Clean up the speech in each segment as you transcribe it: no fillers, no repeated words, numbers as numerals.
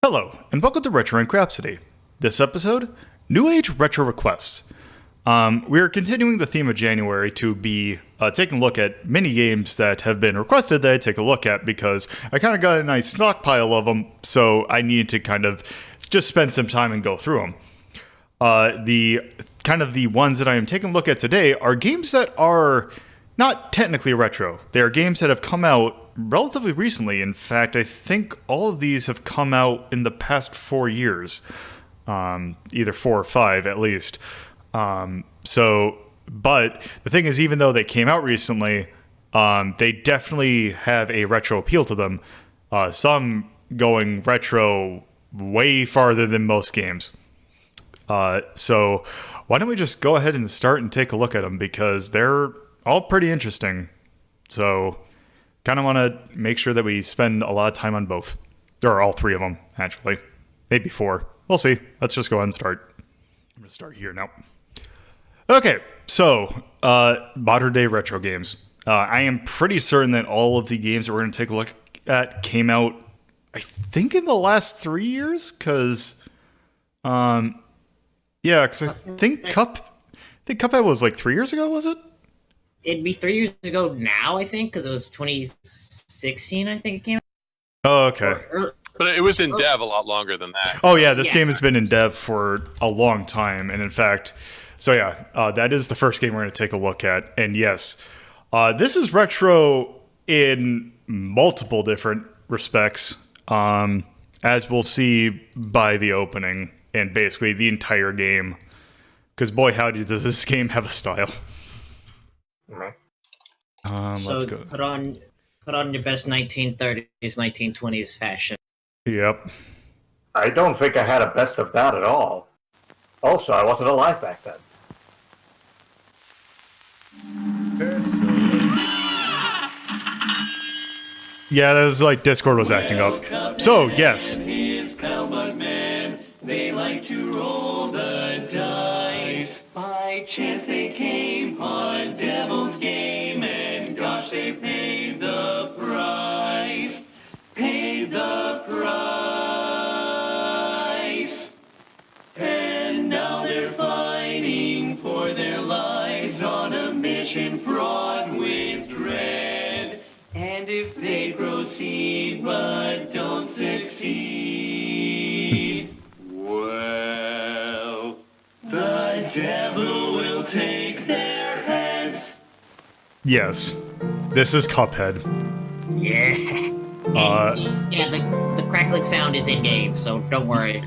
Hello, and welcome to Retro Inc. Rhapsody. This episode, New Age Retro Requests. We are continuing the theme of January to be taking a look at mini games that have been requested that I take a look at because I kind of got a nice stockpile of them, so I need to kind of just spend some time and go through them. The ones that I am taking a look at today are games that are not technically retro. They are games that have come out relatively recently. In fact, I think all of these have come out in the past 4 years, either 4 or 5 at least. But the thing is, even though they came out recently, they definitely have a retro appeal to them. Some going retro way farther than most games. So why don't we just go ahead and start and take a look at them, because they're all pretty interesting. So kind of want to make sure that we spend a lot of time on both. There are all 3 of them, actually. Maybe 4. We'll see. Let's just go ahead and start. I'm going to start here now. Okay, so modern day retro games. I am pretty certain that all of the games that we're going to take a look at came out, I think, in the last 3 years, because I think Cuphead was like 3 years ago, was it? It'd be 3 years ago now, I think, because it was 2016, I think it came out. Oh, okay. But it was in dev a lot longer than that. Oh, yeah, this game has been in dev for a long time, and in fact, that is the first game we're going to take a look at. And yes, this is retro in multiple different respects, as we'll see by the opening, and basically the entire game. Because boy, howdy, does this game have a style. Let's go. Put on your best 1930s, 1920s fashion. Yep. I don't think I had a best of that at all. Also, I wasn't alive back then. Yeah, that was like Discord was acting up. So, yes. They like to roll the dice. By chance they came on a devil's game, and gosh, they paid the price. Paid the price. And now they're fighting for their lives on a mission fraught with dread. And if they proceed but don't succeed, well, the devil will take their heads. Yes. This is Cuphead. Yeah. The crackling sound is in game, so don't worry.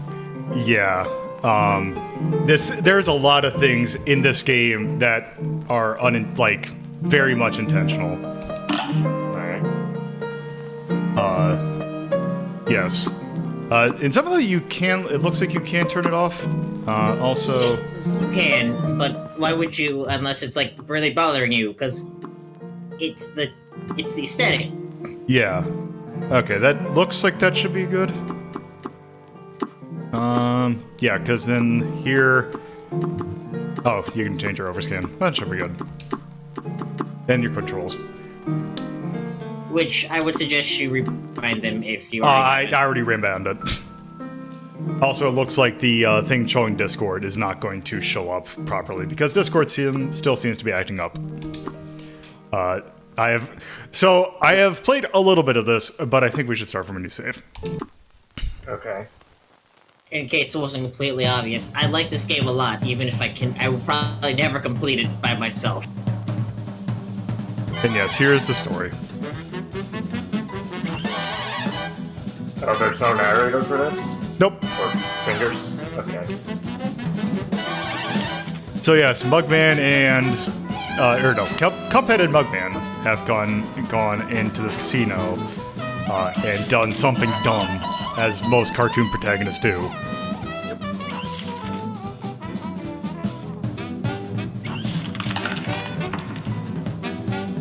Yeah. There's a lot of things in this game that are very much intentional. Yes. In some of it it looks like you can turn it off. Also... You can, but why would you, unless it's like really bothering you, because it's the aesthetic. Yeah. Okay, that looks like that should be good. Yeah, because then here... Oh, you can change your overscan. That should be good. And your controls. Which I would suggest you rebind them if you I already rebound it. Also, it looks like the thing showing Discord is not going to show up properly, because Discord still seems to be acting up. I have played a little bit of this, but I think we should start from a new save. Okay. In case it wasn't completely obvious, I like this game a lot, even if I will probably never complete it by myself. And yes, here's the story. Oh, there's no narrator for this? Nope. Or singers? Okay. So yes, Mugman and... Cuphead and Mugman have gone into this casino and done something dumb, as most cartoon protagonists do.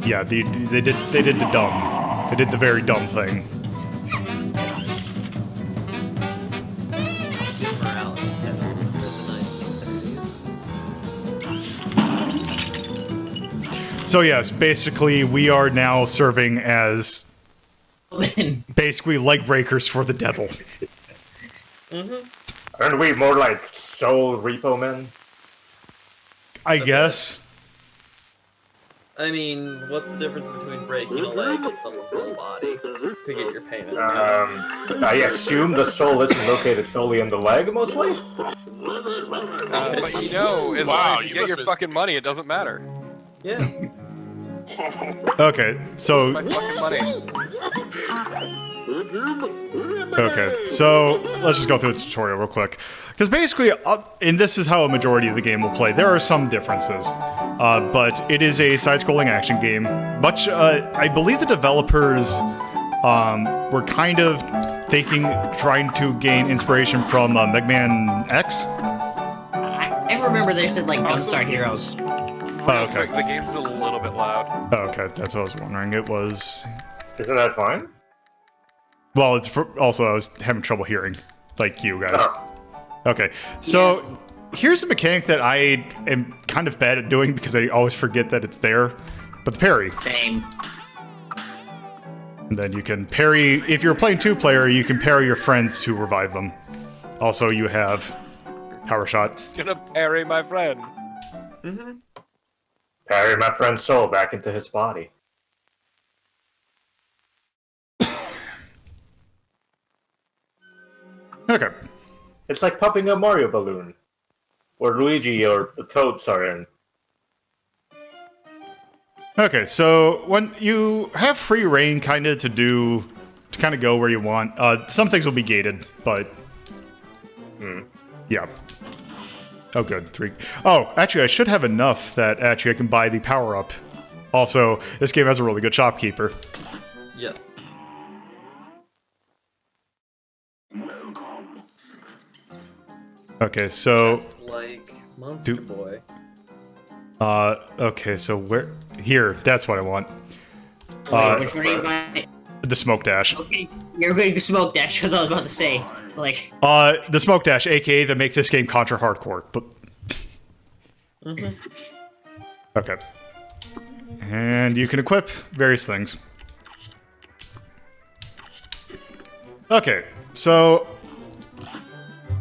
Yeah, they did the dumb. They did the very dumb thing. So yes, basically we are now serving as basically leg breakers for the devil. Aren't we more like soul repo men? I guess. I mean, what's the difference between breaking a leg and someone's whole body to get your payment? I assume the soul isn't located solely in the leg, mostly? But you know, as long as you get your fucking money, it doesn't matter. Yeah. Okay, so My fucking money. okay, so let's just go through the tutorial real quick, because basically, and this is how a majority of the game will play. There are some differences, but it is a side-scrolling action game. Much, I believe the developers were kind of trying to gain inspiration from Mega Man X. I remember they said like Gunstar Heroes. Oh, okay. The game's a little bit loud. Oh, okay, that's what I was wondering. It was. Isn't that fine? Well, it's also I was having trouble hearing, like you guys. Oh. Okay, so here's a mechanic that I am kind of bad at doing because I always forget that it's there. But the parry. Same. And then you can parry, if you're playing 2-player, you can parry your friends to revive them. Also, you have power shot. Just gonna parry my friend. Parry my friend's soul back into his body. Okay. It's like popping a Mario balloon. Or Luigi or the Toads are in. Okay, so when you have free reign kind of to kind of go where you want, some things will be gated, but yeah. Oh, good. 3. Oh, actually, I should have enough that actually I can buy the power-up. Also, this game has a really good shopkeeper. Yes. Okay, so... Just like Monster Boy. Okay, so where... Here, that's what I want. Wait, which one are you buying? The Smoke Dash. Okay, you're going to Smoke Dash, because I was about to say, like... The Smoke Dash, aka the make this game Contra hardcore, but... Okay. And you can equip various things. Okay, so...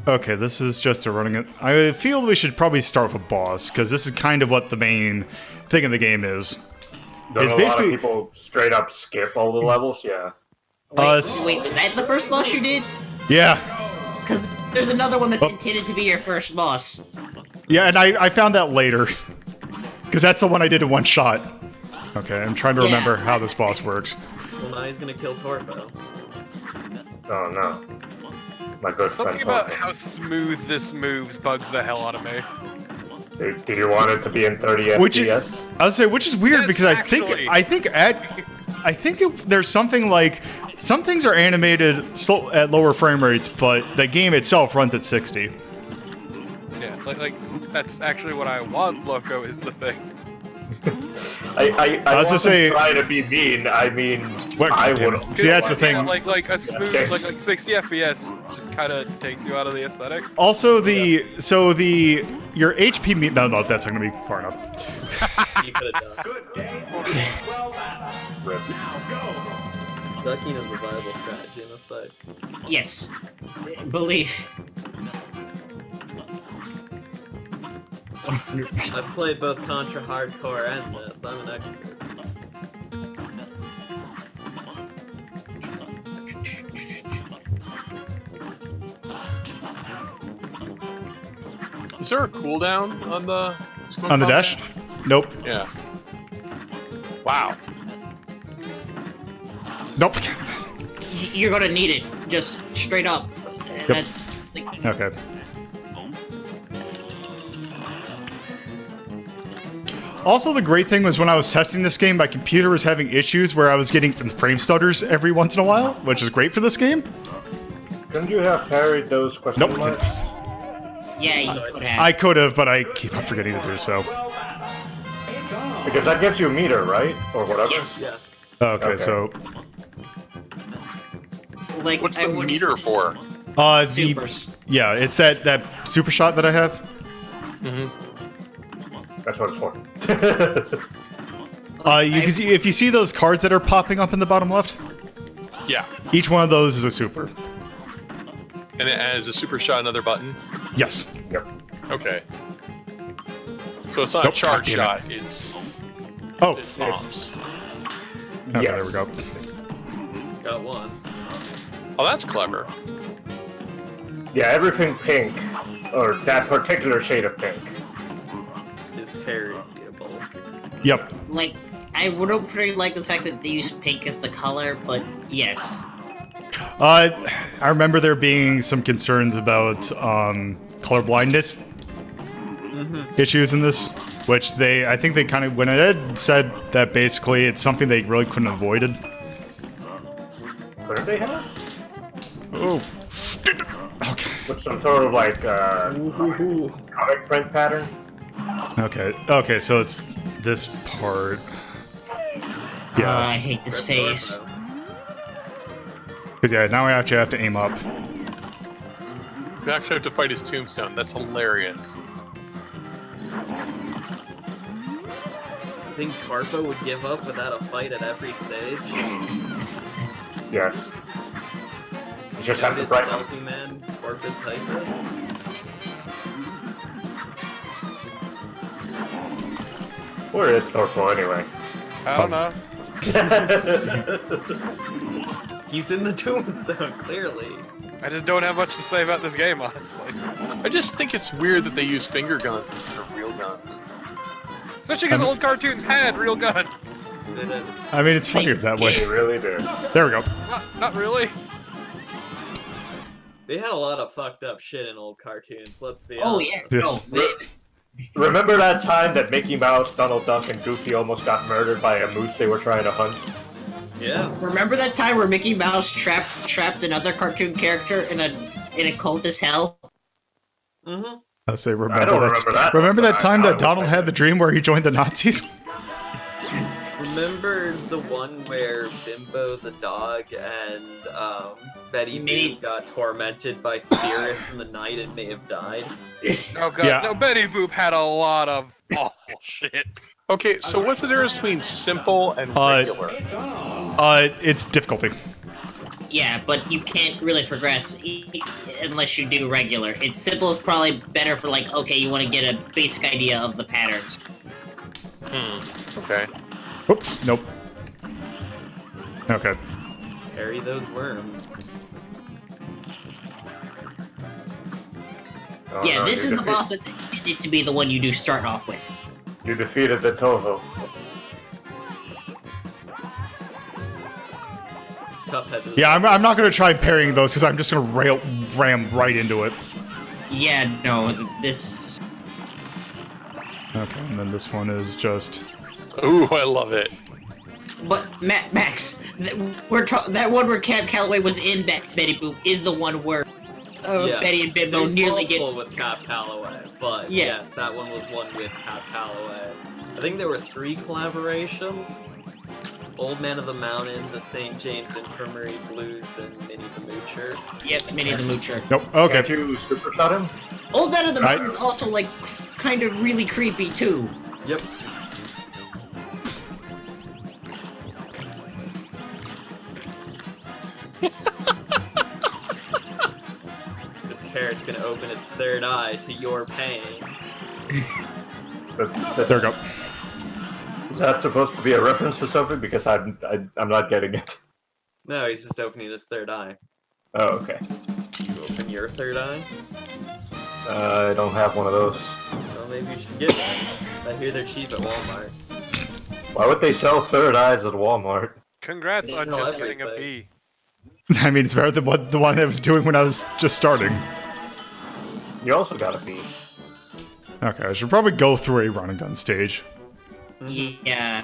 Okay, this is just a running it. I feel we should probably start with a boss, because this is kind of what the main thing in the game is. Don't It's a lot of basically- people straight up skip all the levels? Yeah. Wait, was that the first boss you did? Yeah. Because there's another one that's intended to be your first boss. Yeah, and I found that later. Because that's the one I did in one shot. Okay, I'm trying to remember how this boss works. Well, now he's gonna kill Torpo. Oh no. My good Something friend. about Torpo. how smooth this moves bugs the hell out of me. Do you want it to be in 30 Which FPS? I would say, which is weird Yes, because actually. there's something like some things are animated at lower frame rates, but the game itself runs at 60. Yeah, like that's actually what I want. Loco is the thing. I was gonna say- try to be mean. I mean, What- I damn would. it. See, that's the thing. Yeah, like a smooth, Okay. like 60 FPS just kind of takes you out of the aesthetic. Also, your HP no, that's not gonna be far enough. You could have done. Good game. Well battle. Rip. Now go. Ducking is a viable strategy in this fight. Yes. Believe. I've played both Contra Hardcore and this. I'm an expert. Is there a cooldown on the On the dash? Nope. Yeah. Wow. Nope. You're gonna need it, just straight up. That's... Like, Okay. Also, the great thing was when I was testing this game, my computer was having issues where I was getting frame stutters every once in a while, which is great for this game. Couldn't you have parried those question Nope. marks? yeah, you could have. I could have, but I keep on forgetting to do so. Because that gives you a meter, right? Or whatever? Yes. Yes. Okay, Okay. so Like, What's I the wouldn't- meter for? Supers. yeah, it's that super shot that I have. That's what it's for. You can see if you see those cards that are popping up in the bottom left. Yeah. Each one of those is a super. And it has a super shot, another button. Yes. Yep. Okay. So it's not Nope, a charge damn it. shot. It's Oh. it's bombs. Okay, Yes. there we go. Got one. Oh, that's clever. Yeah, everything pink, or that particular shade of pink. Is parryable. Yep. Like, I wouldn't pretty like the fact that they use pink as the color, but yes. I remember there being some concerns about color blindness issues in this, which I think they kind of went ahead and said that basically it's something they really couldn't have avoided. Couldn't they have? Oh. Okay. With some sort of like comic print pattern? Okay. Okay, so it's this part. Yeah. I hate this face. Because, yeah, now we actually have to aim up. You actually have to fight his tombstone. That's hilarious. I think Carpo would give up without a fight at every stage. Yes. You just have to Noted brighten salty man, corporate typist. Where is Torpo anyway? I don't know. He's in the tombstone, clearly. I just don't have much to say about this game, honestly. I just think it's weird that they use finger guns instead of real guns. Especially because old cartoons had real guns. I mean, it's funnier that They way. really do. There we go. Not really. They had a lot of fucked up shit in old cartoons, let's be Oh honest. yeah, Yes. no, Remember that time that Mickey Mouse, Donald Duck, and Goofy almost got murdered by a moose they were trying to hunt? Yeah. remember that time where Mickey Mouse trapped another cartoon character in a cult as hell? Mm-hmm. I say, I don't remember remember that. Remember that but time I that Donald had the dream where he joined the Nazis? Remember the one where Bimbo the dog and Betty Boop got tormented by spirits in the night and may have died? Oh god, Yeah. no, Betty Boop had a lot of awful shit. Okay, so what's the difference between simple and regular? It's difficulty. Yeah, but you can't really progress unless you do regular. It's simple is probably better for like, okay, you want to get a basic idea of the patterns. Okay. Oops, nope. Okay. Parry those worms. Oh, Yeah, no, this you is the boss that's intended to be the one you do start off with. You defeated the Toho. Cuphead is Yeah, I'm not going to try parrying those because I'm just going to ram right into it. Yeah, no, this... Okay, and then this one is just... Ooh, I love it. But, Max, that one where Cab Calloway was in Betty Boop is the one where Betty and Bimbo There's nearly get... multiple with Cap Calloway, but Yeah. yes, that one was one with Cap Calloway. I think there were 3 collaborations. Old Man of the Mountain, the St. James Infirmary Blues, and Minnie the Moocher. Yep, Minnie the Moocher. Nope, okay. Can't you supershot him? Old Man of the Mountain is also, like, kind of really creepy, too. Yep. This carrot's gonna open its third eye to your pain. There we go. Is that supposed to be a reference to something? Because I'm not getting it. No, he's just opening his third eye. Oh, okay. You open your third eye? I don't have one of those. Well, maybe you should get one. I hear they're cheap at Walmart. Why would they sell third eyes at Walmart? Congrats They on sell just getting a everything. B. I mean, it's better than the one I was doing when I was just starting. You also got a B. Okay, I should probably go through a run and gun stage. Yeah.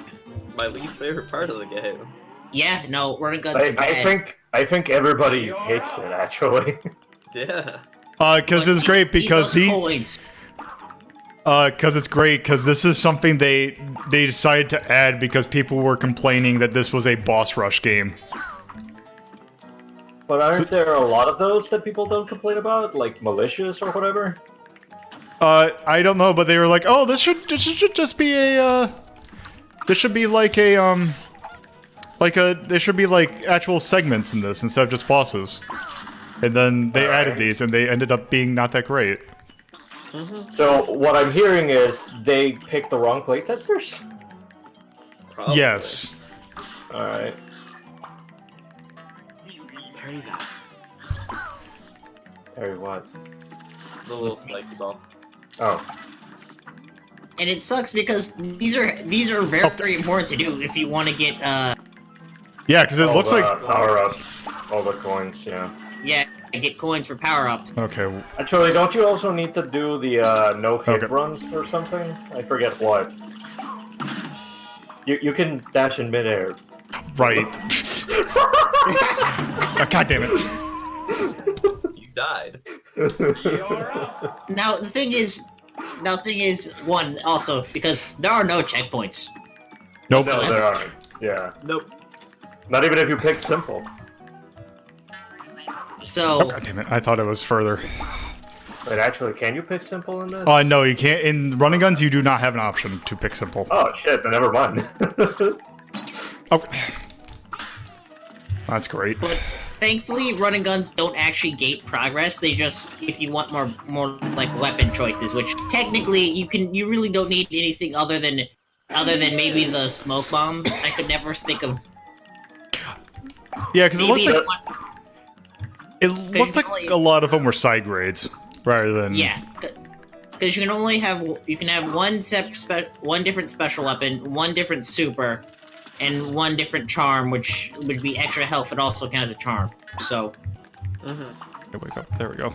My least favorite part of the game. Yeah, no, run guns are bad. I think everybody hates it actually. Yeah. Because it's great because coins. Because it's great because this is something they decided to add because people were complaining that this was a boss rush game. But aren't there a lot of those that people don't complain about, like malicious or whatever? I don't know, but they were like, oh, this should just be a this should be like a there should be like actual segments in this instead of just bosses. And then they Alright. added these, and they ended up being not that great. So what I'm hearing is they picked the wrong playtesters? Probably. Yes. Alright. Parry that. Harry, what? The little spiky ball. Oh. And it sucks because these are very important to do if you want to get Yeah, because it looks like... power-ups, all the coins, yeah. get coins for power-ups. Okay, Actually, don't you also need to do the no-hit Okay. runs or something? I forget what. You can dash in midair. right. God damn it. You died. Now the thing is, one also because there are no checkpoints. Nope. No, there aren't. Yeah. Nope. Not even if you pick simple. So Oh, God damn it. I thought it was further. Wait, actually, can you pick simple in this? No, you can't. In running guns, you do not have an option to pick simple. Oh, shit, then never mind. Oh. That's great. but thankfully, running guns don't actually gate progress. They just if you want more like weapon choices, which technically you really don't need anything other than maybe the smoke bomb. I could never think of Yeah, because it maybe looks like you a lot of them were side grades rather than... yeah, because you can have one different special weapon, one different super, and one different charm, which would be extra health. It also counts as a charm. So There we go.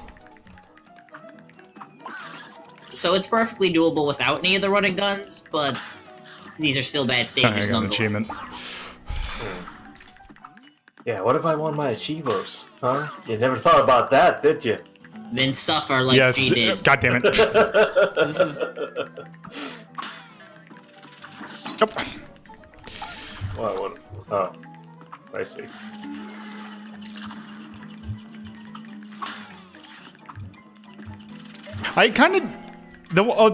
so it's perfectly doable without any of the running guns, but these are still bad I stages got an nonetheless. achievement. Yeah, what if I won my achievos? Huh? You never thought about that, did you? Then suffer like Yes. G did. God damn it. Nope. What? Oh, I see. I kind of...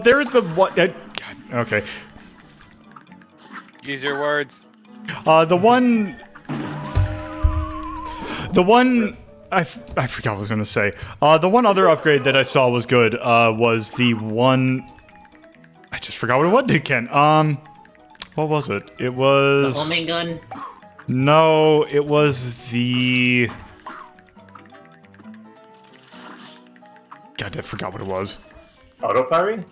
they're the what... God, okay. Use your words. The one... I forgot what I was going to say. The one other upgrade that I saw was good, was the one... I just forgot what it was again. What was it? It The was... homing gun. No, it was the... God, I forgot what it was. Auto parry?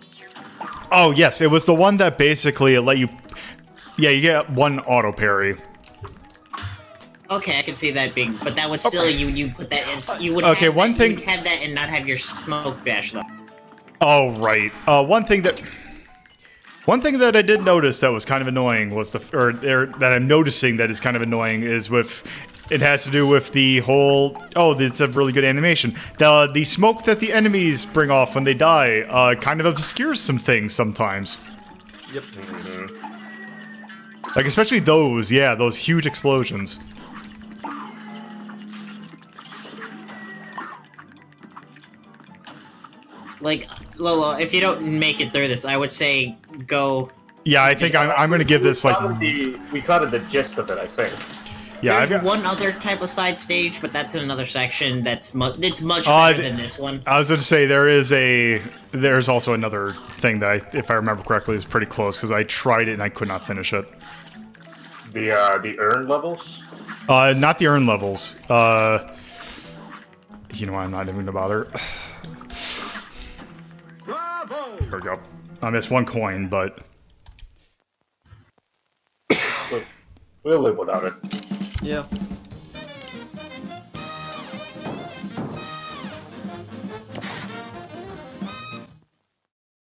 Oh, yes, it was the one that basically let you... Yeah, you get one auto parry. Okay, I can see that being, but that would still you put that in. You would Okay, have one that, thing- you would have that and not have your smoke dash though. Oh, right. One thing that I did notice that was kind of annoying was that I'm noticing that is kind of annoying is with... It has to do with the whole... Oh, it's a really good animation. The smoke that the enemies bring off when they die kind of obscures some things sometimes. Yep. Like, especially those, yeah, those huge explosions. Like Lolo, if you don't make it through this, I would say go. Yeah, I think I'm going to give this, like... We caught the gist of it, I think. Yeah, There's one other type of side stage, but that's in another section. It's much better than this one. I was going to say there's also another thing that if I remember correctly is pretty close because I tried it and I could not finish it. The earn levels? Not the earn levels. You know what, I'm not even gonna bother. There we go. I missed one coin, but We'll live without it. Yeah.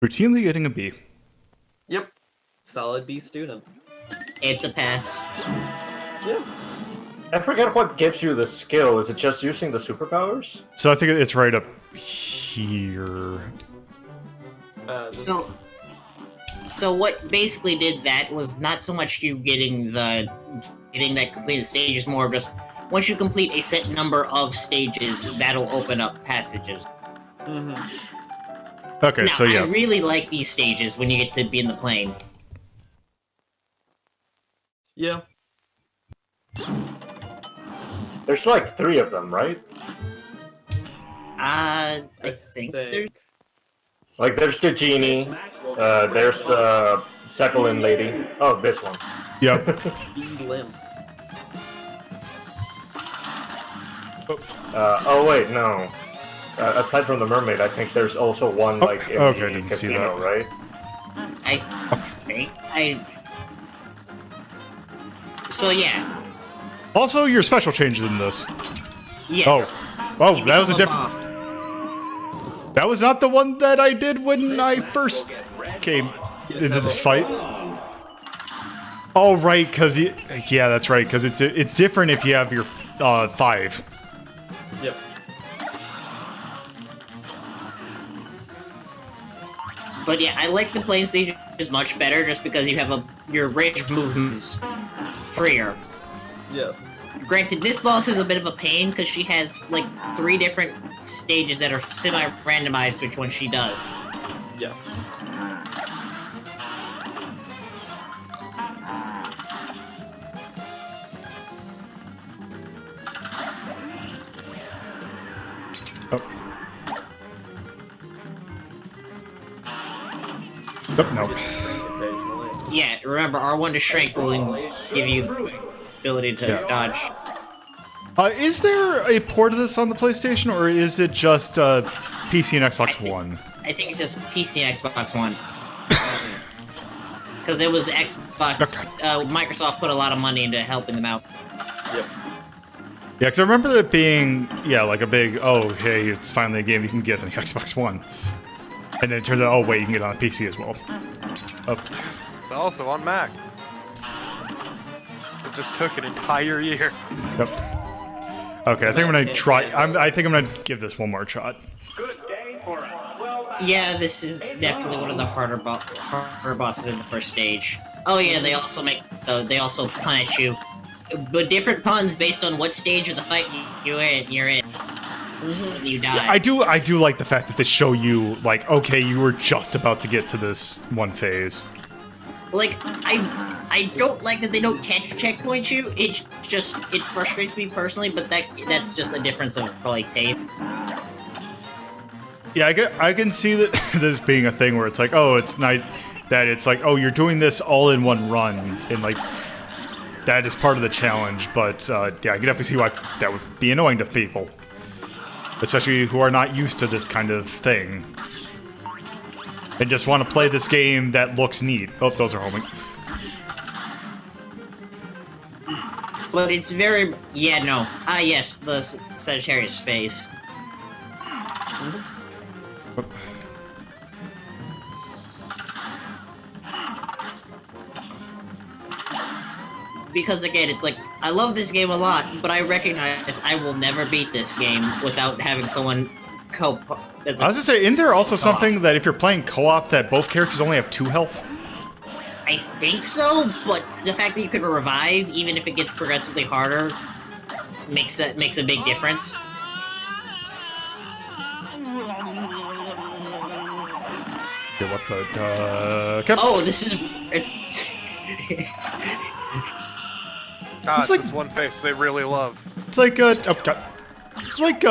routinely getting a B. Yep. Solid B student. It's a pass. Yeah. I forget what gives you the skill. Is it just using the superpowers? So I think it's right up here. So what basically did that was not so much you getting that completed stage, is more of just once you complete a set number of stages, that'll open up passages. Okay, Now, so yeah. I really like these stages when you get to be in the plane. Yeah. There's like 3 of them, right? I think there's... Like, there's the genie, there's the Zeppelin lady. Oh, this one. Yep. Limp. Oh wait, no. Aside from the mermaid, I think there's also one, like, in okay, the didn't see casino, that. right? I think So yeah. Also, your special changes in this. Yes. Oh, You that was a become different... bomb. That was not the one that I did when I first came into this fight. Oh, right, because... Yeah, that's right, because it's different if you have your 5. Yep. But yeah, I like the plane stage is much better just because you have your range of movements freer. Yes. Granted, this boss is a bit of a pain because she has like 3 different stages that are semi-randomized which one she does. Yes. Nope. Occasionally. Yeah, remember, R1 to shrink will give you the ability to dodge. Is there a port of this on the PlayStation, or is it just PC and Xbox One? I think it's just PC and Xbox One. Because it was Xbox, Microsoft put a lot of money into helping them out. Yep. Yeah, because I remember it being, like a big, oh, hey, it's finally a game you can get on the Xbox One. And then it turns out, oh, wait, you can get it on PC as well. Oh. It's also on Mac. It just took an entire year. Yep. Okay, I think I'm gonna try. I think I'm gonna give this one more shot. Yeah, this is definitely one of the harder bosses in the first stage. Oh yeah, they also punish you, but different puns based on what stage of the fight you're in. You die. Yeah, I do like the fact that they show you, like, okay, you were just about to get to this one phase. Like, I don't like that they don't catch checkpoint you. It frustrates me personally, but that's just a difference of probably taste. Yeah, I can see that this being a thing where it's like, oh, it's nice that it's like, oh, you're doing this all in one run, and like that is part of the challenge. But yeah, I can definitely see why that would be annoying to people, especially who are not used to this kind of thing and just want to play this game that looks neat. Oh, those are homing. But it's very... Yeah, no. Ah, yes, the Sagittarius phase. Because, again, it's like, I love this game a lot, but I recognize I will never beat this game without having someone I was gonna say, isn't there also something that if you're playing co-op that both characters only have 2 health? I think so, but the fact that you could revive, even if it gets progressively harder, makes a big difference. Okay, what the... Oh, this is... It's like this one face they really love. It's like oh god. It's like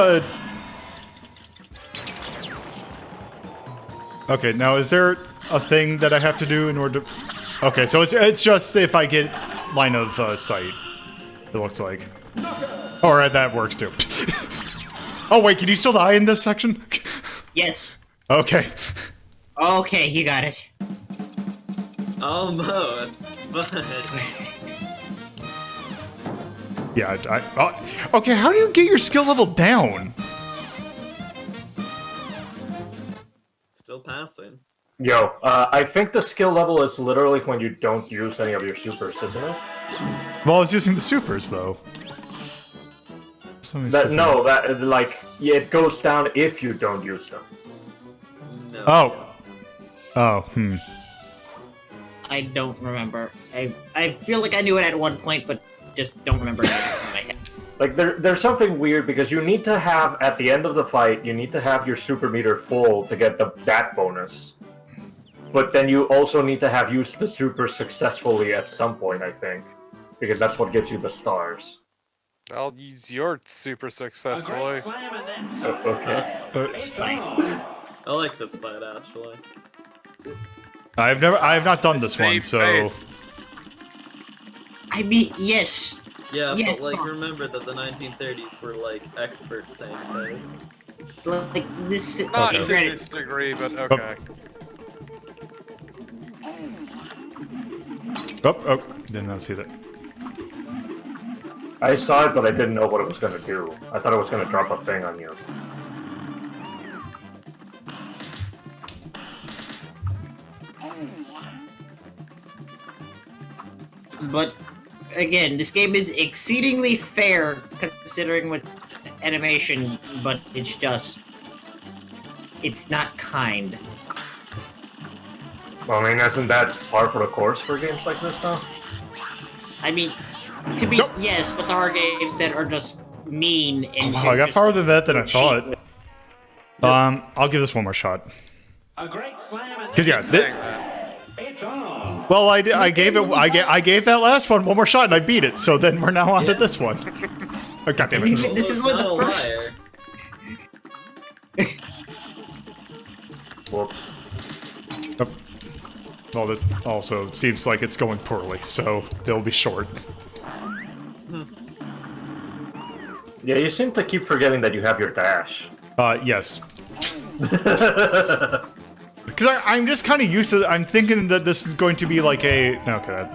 Okay, now is there a thing that I have to do in order to... Okay, so it's just if I get line of sight, it looks like. Alright, that works too. Oh wait, can you still die in this section? Yes. Okay. Okay, you got it. Almost, but... Yeah, okay, how do you get your skill level down? Still passing. Yo, I think the skill level is literally when you don't use any of your supers, isn't it? Well, I was using the supers, though. It goes down if you don't use them. No. Oh, I don't remember. I feel like I knew it at one point, but just don't remember it off the top of my head. Like, there's something weird, because you need to have, at the end of the fight, you need to have your super meter full to get that bonus. But then you also need to have used the super successfully at some point, I think. Because that's what gives you the stars. I'll use your super successfully. Okay. I like this fight actually. I have not done this one, Save so face. I mean, yes. Yeah, Yes, but like Bob. remember that the 1930s were like experts saying phase. Like this. Not Okay. to Granted, this degree, but okay. oh, did not see that. I saw it, but I didn't know what it was gonna do. I thought it was gonna drop a thing on you. but again, this game is exceedingly fair considering with animation, but it's not kind. Well, I mean, isn't that par for the course for games like this, though? I mean, to be yes, but there are games that are just mean and Wow, I got just farther than that than I cheap. thought. I'll give this one more shot. Because yeah, well, I gave that last one more shot and I beat it. So then we're now on to this one. Oh, God damn it! This is one of the Not a first. liar. Whoops. Oh. Well, this also seems like it's going poorly, so they'll be short. Yeah, you seem to keep forgetting that you have your dash. Yes. Because I'm just kind of used to. I'm thinking that this is going to be like a. Okay.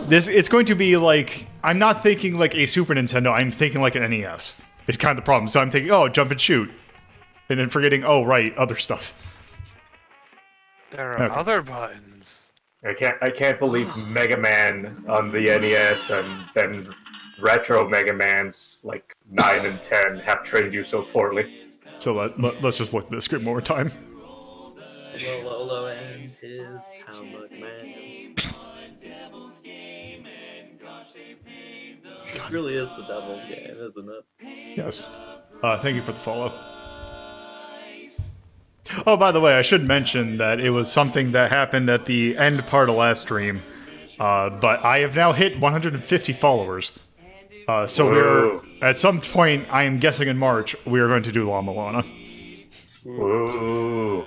It's going to be like. I'm not thinking like a Super Nintendo. I'm thinking like an NES. It's kind of the problem. So I'm thinking, oh, jump and shoot, and then forgetting, oh, right, other stuff. There are other buttons. I can't believe Mega Man on the NES and then retro Mega Man's like 9 and 10 have trained you so poorly. So let's just look at this script one more time. Lolo and his Pound Man. This really is the devil's game, isn't it? Yes. Thank you for the follow. Oh, by the way, I should mention that it was something that happened at the end part of last stream. But I have now hit 150 followers. So we're at some point, I am guessing in March, we are going to do La Milana. Ooh.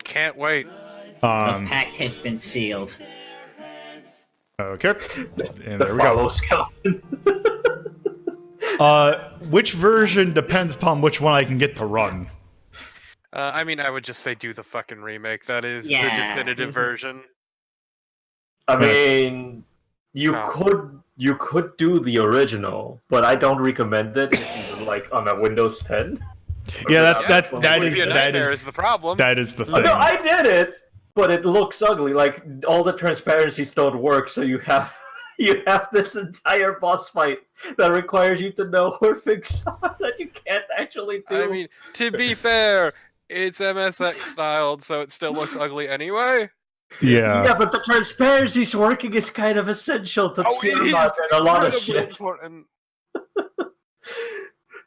Can't wait. The pact has been sealed. Okay. And The there we follow go. skeleton. Which version depends upon which one I can get to run. I mean, I would just say do the fucking remake. That is Yeah. the definitive version. I mean, you could do the original, but I don't recommend it like on a Windows 10. Yeah, That that Would be a nightmare is the problem. is the thing. No, I did it, but it looks ugly. Like all the transparencies don't work, so you have this entire boss fight that requires you to know where things are that you can't actually do. I mean, to be fair, it's MSX styled, so it still looks ugly anyway. Yeah. Yeah, but the transparencies working is kind of essential to Oh, it kill is and a lot of incredibly shit. important.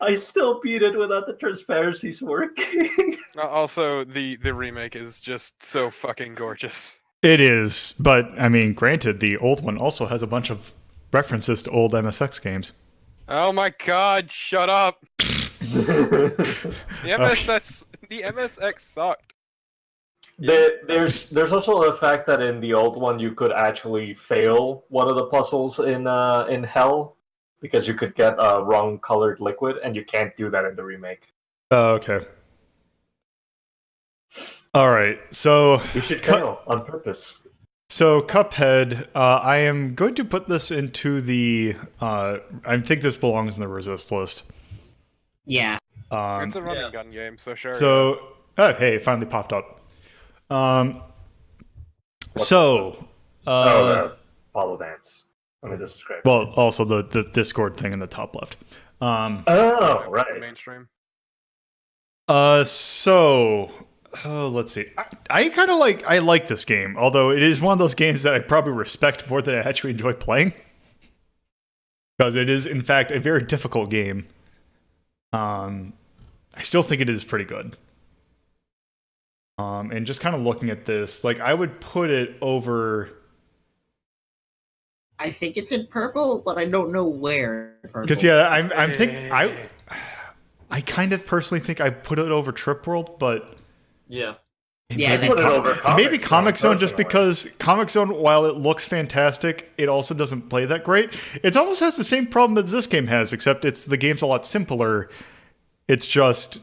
I still beat it without the transparencies working. Also, the remake is just so fucking gorgeous. It is, but I mean, granted, the old one also has a bunch of references to old MSX games. Oh my god, shut up! The MSX sucked. There's also the fact that in the old one you could actually fail one of the puzzles in Hell because you could get a wrong colored liquid, and you can't do that in the remake. Oh, okay. All right, so You should fail on purpose. So Cuphead, I am going to put this into the. I think this belongs in the resist list. Yeah. It's a running gun game, so sure. So, oh, hey, it finally popped up. The Apollo dance. Let me just describe. Well, also the Discord thing in the top left. Oh, right. Mainstream. Let's see. I kind of like this game, although it is one of those games that I probably respect more than I actually enjoy playing, because it is in fact a very difficult game. I still think it is pretty good. And just kind of looking at this, like I would put it over. I think it's in purple, but I don't know where. Because yeah, I'm think I kind of personally think I put it over Trip World, but Yeah. Yeah, maybe, that's Put it over maybe Comic Comic Zone, Zone just personally. because Comic Zone, while it looks fantastic, it also doesn't play that great. It almost has the same problem that this game has, except the game's a lot simpler. It's just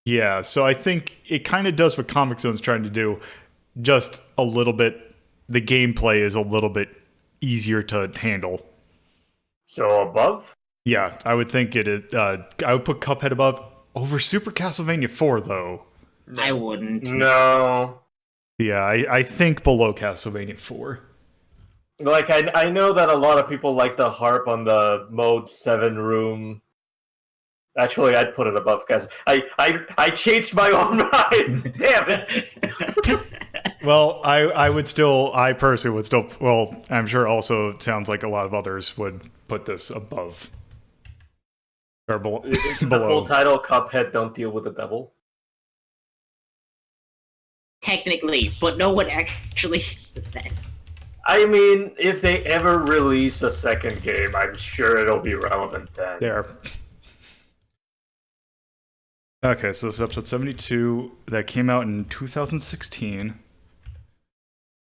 yeah. So I think it kind of does what Comic Zone's trying to do, just a little bit. The gameplay is a little bit easier to handle. So above? Yeah, I would think it is. I would put Cuphead above over Super Castlevania 4, though. I wouldn't. No. Yeah, I think below Castlevania 4. Like, I know that a lot of people like to harp on the Mode 7 room. Actually, I'd put it above Castle. I changed my own mind. Damn it. Well, I personally would still, well, I'm sure also it sounds like a lot of others would put this above. Or below. Is the full title Cuphead Don't Deal with the Devil? Technically, but no one actually. I mean, if they ever release a second game, I'm sure it'll be relevant then. There. Okay, so this is episode 72 that came out in 2016.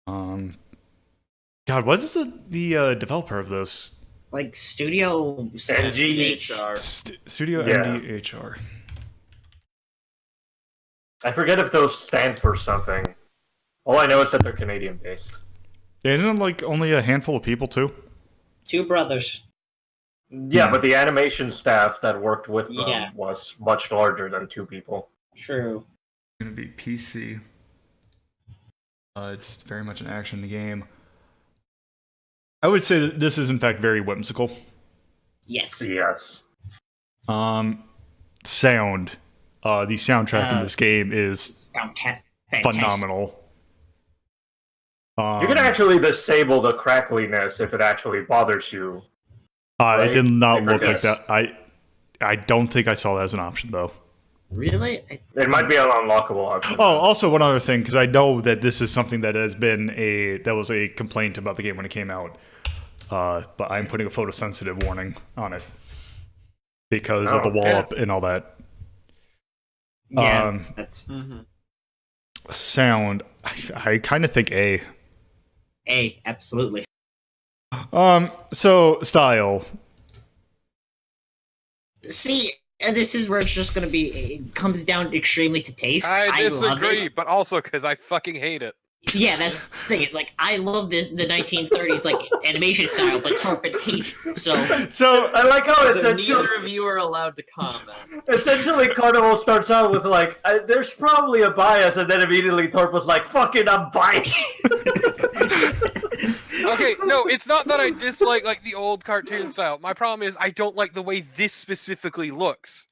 God, what is the developer of this? Like Studio MDHR. Studio Yeah. MDHR. I forget if those stand for something. All I know is that they're Canadian based. Yeah, isn't it like only a handful of people too? Two brothers. Yeah, but the animation staff that worked with them Yeah. was much larger than 2 people. True. It's gonna be PC. It's very much an action game. I would say that this is in fact very whimsical. Yes. Yes. Sound. The soundtrack in this game is Fantastic. phenomenal. You can actually disable the crackliness if it actually bothers you. It right? did not I look like forget. that. I don't think I saw that as an option though. Really? It might be an unlockable option. Oh, also one other thing, because I know that this is something that has been that was a complaint about the game when it came out. But I'm putting a photosensitive warning on it because of the wall yeah. up and all that. Yeah. That's Sound. I kind of think A. absolutely. So style. See, this is where it's just gonna be. It comes down extremely to taste. I love disagree, it. but also because I fucking hate it. Yeah, that's the thing. It's like I love the 1930s like animation style, but Torpid hates it. So I like how So essentially, neither of you are allowed to comment. Carnival starts out with like, there's probably a bias, and then immediately Torp was like, fucking, I'm biased. Okay, no, it's not that I dislike like the old cartoon style. My problem is I don't like the way this specifically looks.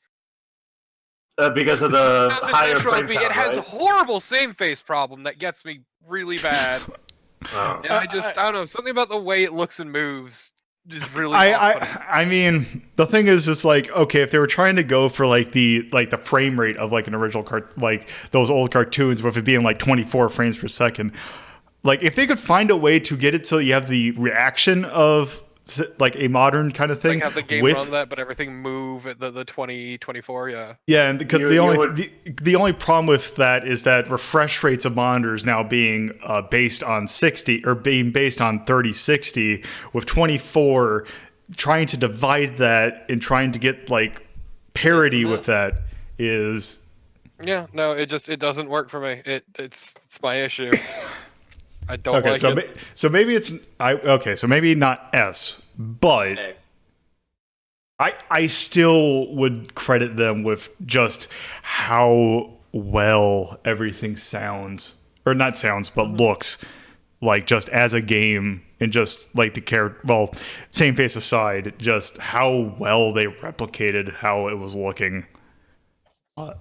Because of It the doesn't higher natural frame to me. count, It has a right? horrible same face problem that gets me really bad. Oh. And I don't know, something about the way it looks and moves is really off-putting. I mean, the thing is, it's like, okay, if they were trying to go for like the frame rate of like an original like those old cartoons, with it being like 24 frames per second, like if they could find a way to get it so you have the reaction of like a modern kind of thing, Like have the game with run that, but everything move at the 2024, yeah. yeah, and because You the only problem with that is that refresh rates of monitors now being based on 60 or being based on 3060 with 24, trying to divide that and trying to get like parity with that is Yeah, no, it doesn't work for me. It's my issue. I don't okay. like So it. so maybe it's so maybe not S, but Okay. I still would credit them with just how well everything sounds, or not sounds, but looks like just as a game, and just like the character. Well, same face aside, just how well they replicated how it was looking.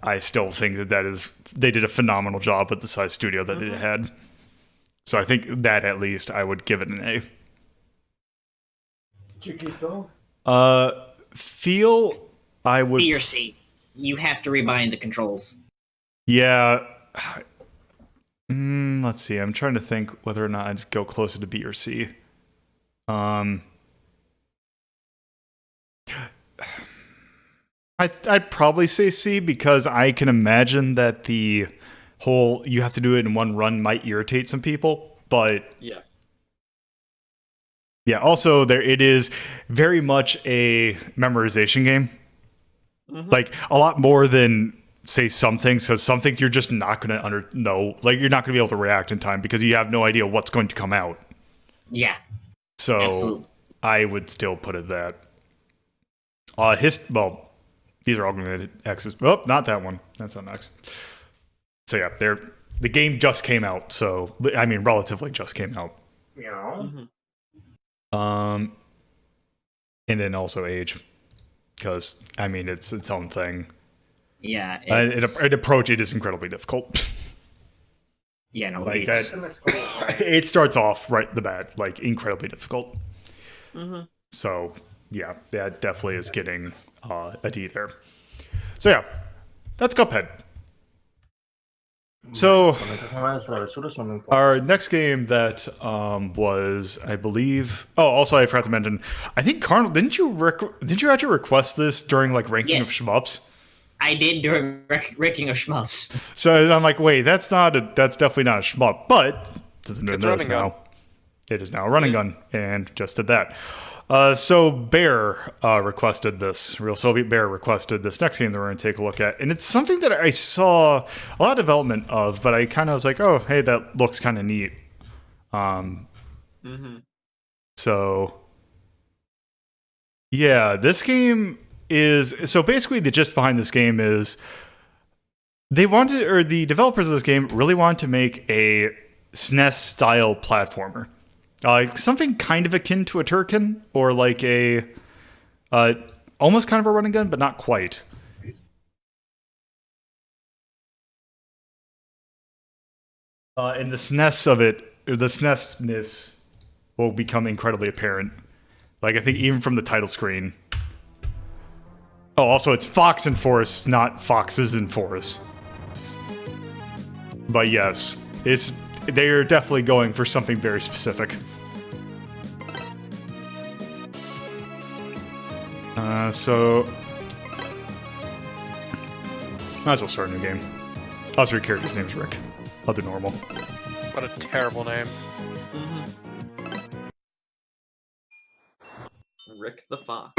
I still think that they did a phenomenal job with the size studio that it had. So I think that at least I would give it an A. Chiquito? Feel I would. B or C. You have to rebind the controls. Yeah. Let's see. I'm trying to think whether or not I'd go closer to B or C. I'd probably say C because I can imagine that the whole you have to do it in one run might irritate some people, but Yeah. yeah, also it is very much a memorization game. Mhm. Like a lot more than say some things, because some things you're just not going to know. Like you're not going to be able to react in time because you have no idea what's going to come out. Yeah, So absolutely. I would still put it that. These are augmented X's. Oh, not that one. That's not X. So yeah, the game just came out. So I mean, relatively just came out. You know? Mhm. And then also age, because I mean it's its own thing. Yeah, An approach it is incredibly difficult. yeah, no, Like it's it starts off right the bat like incredibly difficult. Mhm. So yeah, that definitely is getting a D there. So yeah, that's Cuphead. So our next game that was, I believe. Oh, also I forgot to mention. I think Carnal, didn't you actually request this during like ranking Yes. of shmups? I did during ranking of shmups. So I'm like, wait, that's definitely not a shmup, but doesn't do It's this running gun. now. It is now a running gun, and just did that. So Bear requested this. Real Soviet Bear requested this next game that we're going to take a look at, and it's something that I saw a lot of development of, but I kind of was like, oh, hey, that looks kind of neat. Mhm. So yeah, this game is so basically the gist behind this game is the developers of this game really wanted to make a SNES style platformer. Something kind of akin to a Turrican, or like a almost kind of a running gun, but not quite. And the SNES of it, the SNESness will become incredibly apparent. Like I think even from the title screen. Oh, also it's Fox and Forests, not Foxes and Forests. But yes, they're definitely going for something very specific. So might as well start a new game. Also, your character's name is Rick. I'll do normal. What a terrible name. Mhm. Rick the Fox.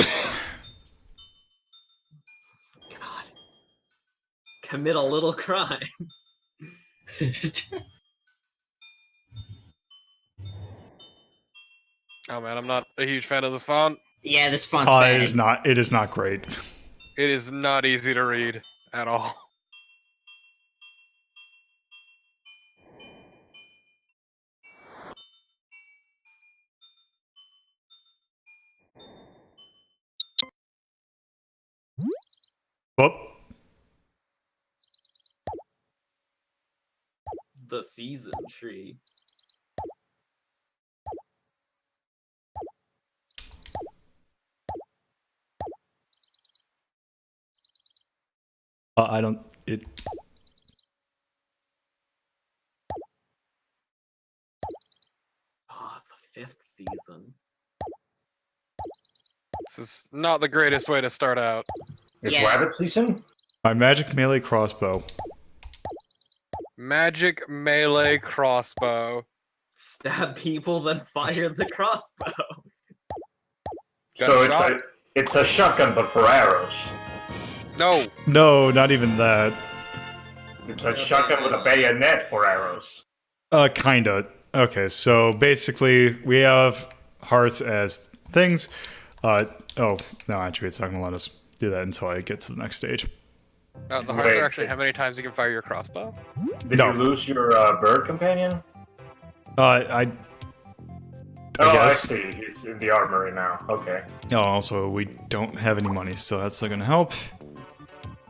God. Commit a little crime. Oh man, I'm not a huge fan of this font. Yeah, this font's bad. It is not great. It is not easy to read at all. Whoop. The season tree. I don't. It. Ah, the 5th season. This is not the greatest way to start out. It's Yeah. rabbit season? My magic melee crossbow. Magic melee crossbow. Stab people, then fire the crossbow. Got So a shot? it's a shotgun, but for arrows. No. No, not even that. It's a shotgun with a bayonet for arrows. Kinda. Okay, so basically we have hearts as things. Oh no, actually, it's not gonna let us do that until I get to the next stage. The hearts Wait. are actually how many times you can fire your crossbow. Did No. you lose your bird companion? I Oh, guess. I see. He's in the armory now. Okay. Oh, also we don't have any money, so that's not gonna help.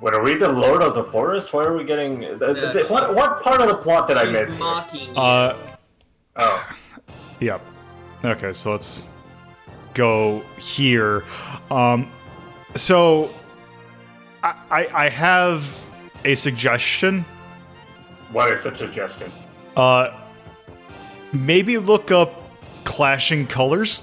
Wait, are we the Lord of the Forest? Why are we getting... what part of the plot did I She's miss? Here? mocking you. Oh. Yeah. Okay, so let's go here. So I have a suggestion. What is the suggestion? Maybe look up Clashing Colors.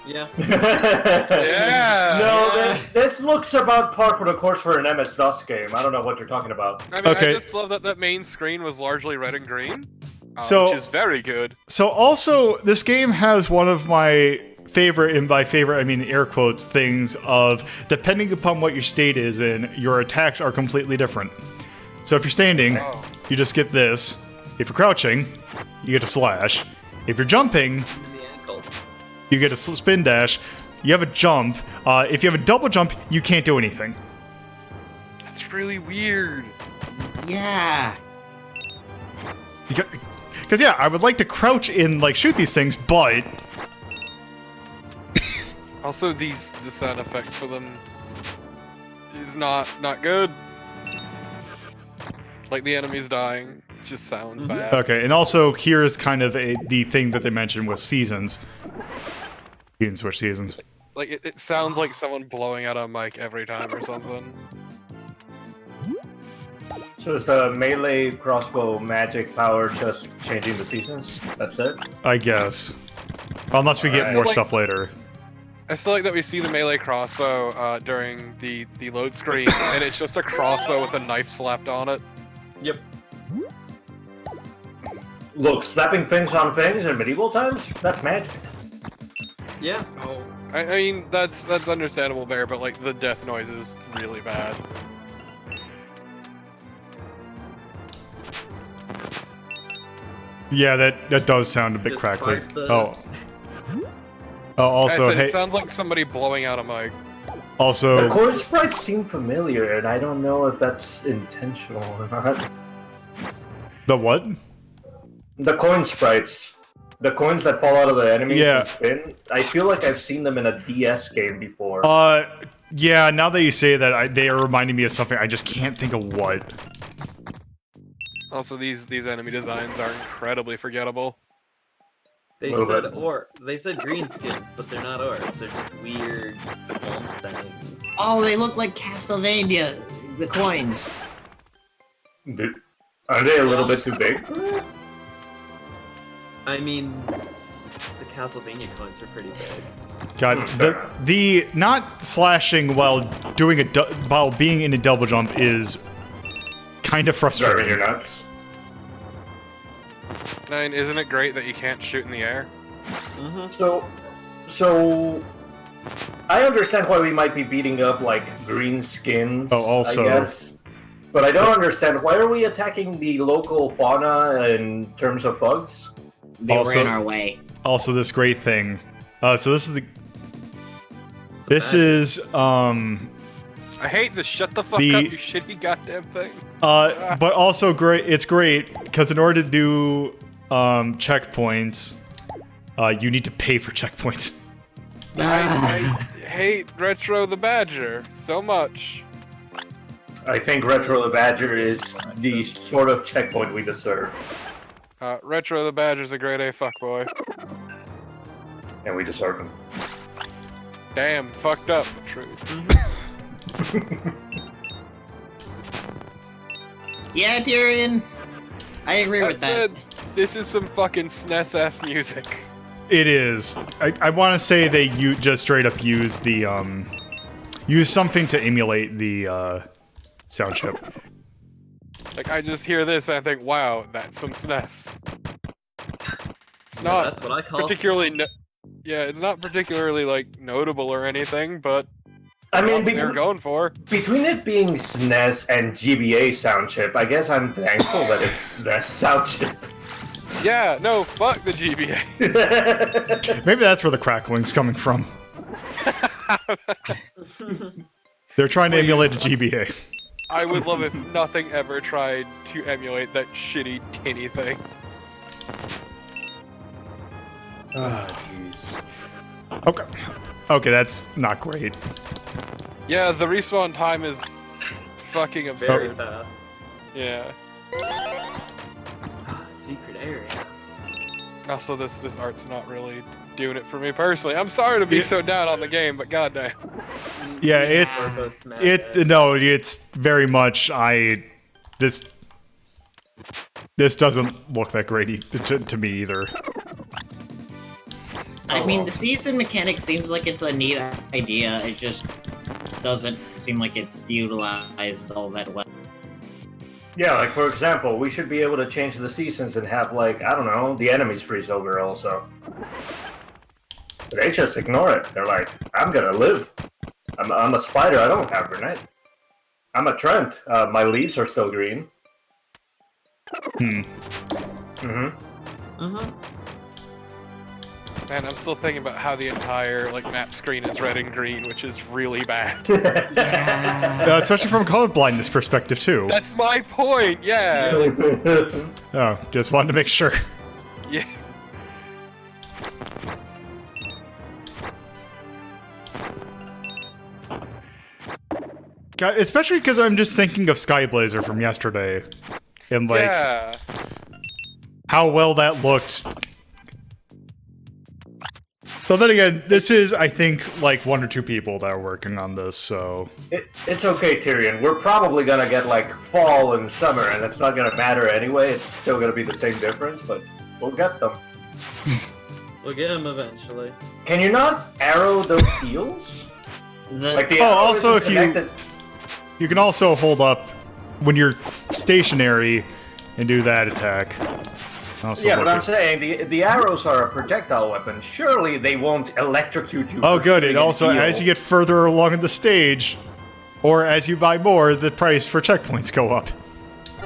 Yeah. Yeah. No, this looks about par for the course for an MS-DOS game. I don't know what you're talking about. I mean, Okay. I just love that that main screen was largely red and green, So- which is very good. So also, this game has one of my favorite, and by favorite I mean air quotes, things of depending upon what your state is in, your attacks are completely different. So if you're standing, Oh. you just get this. If you're crouching, you get a slash. If you're jumping, In the ankle. you get a spin dash. You have a jump. If you have a double jump, you can't do anything. That's really weird. Yeah. Because yeah, I would like to crouch and like shoot these things, but Also, the sound effects for them is not good. Like the enemies dying just sounds bad. okay. And also, here's kind of the thing that they mentioned with seasons. You can switch seasons. Like it sounds like someone blowing out a mic every time or something. So is the melee crossbow magic power just changing the seasons? That's it? I guess. Unless we get Alright. more Like- stuff later. I still like that we see the melee crossbow during the load screen, and it's just a crossbow with a knife slapped on it. Yep. Look, slapping things on things in medieval times? That's magic. Yeah. Oh, I mean that's understandable there, but like the death noise is really bad. Yeah, that does sound a bit Just crackly. part the- Oh. Oh, also, I said, hey, it sounds like somebody blowing out a mic. The also, coin sprites seem familiar, and I don't know if that's intentional or not. the what? The coin sprites. The coins that fall out of the enemies Yeah. and spin. I feel like I've seen them in a DS game before. Yeah, now that you say that, they are reminding me of something. I just can't think of what. Also, these enemy designs are incredibly forgettable. They Little said bit. They said greenskins, but they're not orcs. They're just weird swamp things. Oh, they look like Castlevania, the coins. Dude, are they a little bit too big? I mean, the Castlevania coins were pretty big. God, the not slashing while doing while being in a double jump is kind of Driving frustrating. your nuts. I mean, isn't it great that you can't shoot in the air? Mm-hmm. So, I understand why we might be beating up like green skins. Oh, also- I guess. But I don't understand why are we attacking the local fauna in terms of bugs? They Also- were in our way. Also, this great thing. So this is the. It's a This bad- is I hate this. Shut the fuck The- up, you shitty goddamn thing. but also great. It's great because in order to do checkpoints, you need to pay for checkpoints. I hate Retro the Badger so much. I think Retro the Badger is the sort of checkpoint we deserve, Retro the Badger's a grade A fuckboy. and we deserve him. Damn, fucked up. True. Yeah, Tyrion. I agree with that. Said, this is some fucking SNES ass music. It is. I want to say they just straight up use the use something to emulate the sound chip. Like I just hear this and I think, wow, that's some SNES. It's Yeah, not that's what I call particularly. Yeah, it's not particularly like notable or anything, but I mean, what they're going for. between it being SNES and GBA sound chip, I guess I'm thankful that it's SNES sound chip. Yeah, no, fuck the GBA. Maybe that's where the crackling's coming from. They're trying to Please. emulate a GBA. I would love if nothing ever tried to emulate that shitty tinny thing. Oh, jeez. Okay. Okay, that's not great. Yeah, the respawn time is fucking Very absurd. fast. Yeah. Secret area. Also, this art's not really doing it for me personally. I'm sorry to be so down on the game, but goddamn. Yeah, Orbo smash it's very much this doesn't look that great to me either. I mean, the season mechanic seems like it's a neat idea. It just doesn't seem like it's utilized all that well. Yeah, like for example, we should be able to change the seasons and have like, I don't know, the enemies freeze over also. But they just ignore it. They're like, I'm gonna live. I'm a spider, I don't have grenade. I'm a Trent. My leaves are still green. Man, I'm still thinking about how the entire map screen is red and green, which is really bad. Especially from a color blindness perspective too. That's my point. Yeah. Oh, just wanted to make sure. Yeah. God, especially because I'm just thinking of Skyblazer from yesterday, and Yeah. how well that looked. So then again, this is, I think, like 1 or 2 people that are working on this, so... It's okay, Tyrion. We're probably gonna get, like, fall and summer, and it's not gonna matter anyway. It's still gonna be the same difference, but we'll get them. We'll get him eventually. Can you not arrow those heels? Like the arrow also isn't if connected- you can also hold up when you're stationary and do that attack. Also Yeah, but look I'm saying the arrows are a projectile weapon. Surely they won't electrocute you. Oh, for good. shooting It also, a heel. as you get further along in the stage, or as you buy more, the price for checkpoints go up.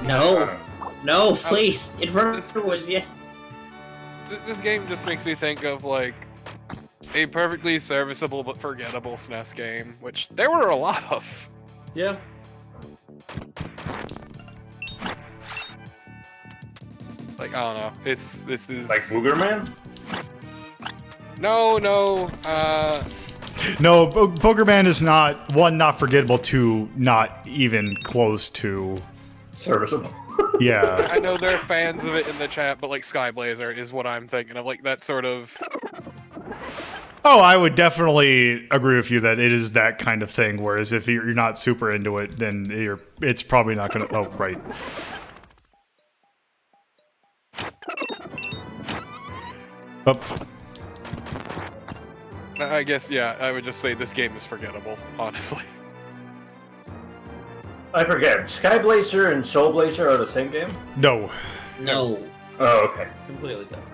No, please. Inverter was This game just makes me think of a perfectly serviceable but forgettable SNES game, which there were a lot of. Yeah. I don't know. This is Like Boogerman? No. No, Boogerman is not, 1, not forgettable, 2, not even close to... Serviceable. Yeah. I know there are fans of it in the chat, but Skyblazer is what I'm thinking of, that sort of... Oh, I would definitely agree with you that it is that kind of thing, whereas if you're not super into it, then it's probably not gonna... Oh, right. Oh. I guess, yeah, I would just say this game is forgettable, honestly. I forget. Skyblazer and Soulblazer are the same game? No. No. Oh, okay. Completely different.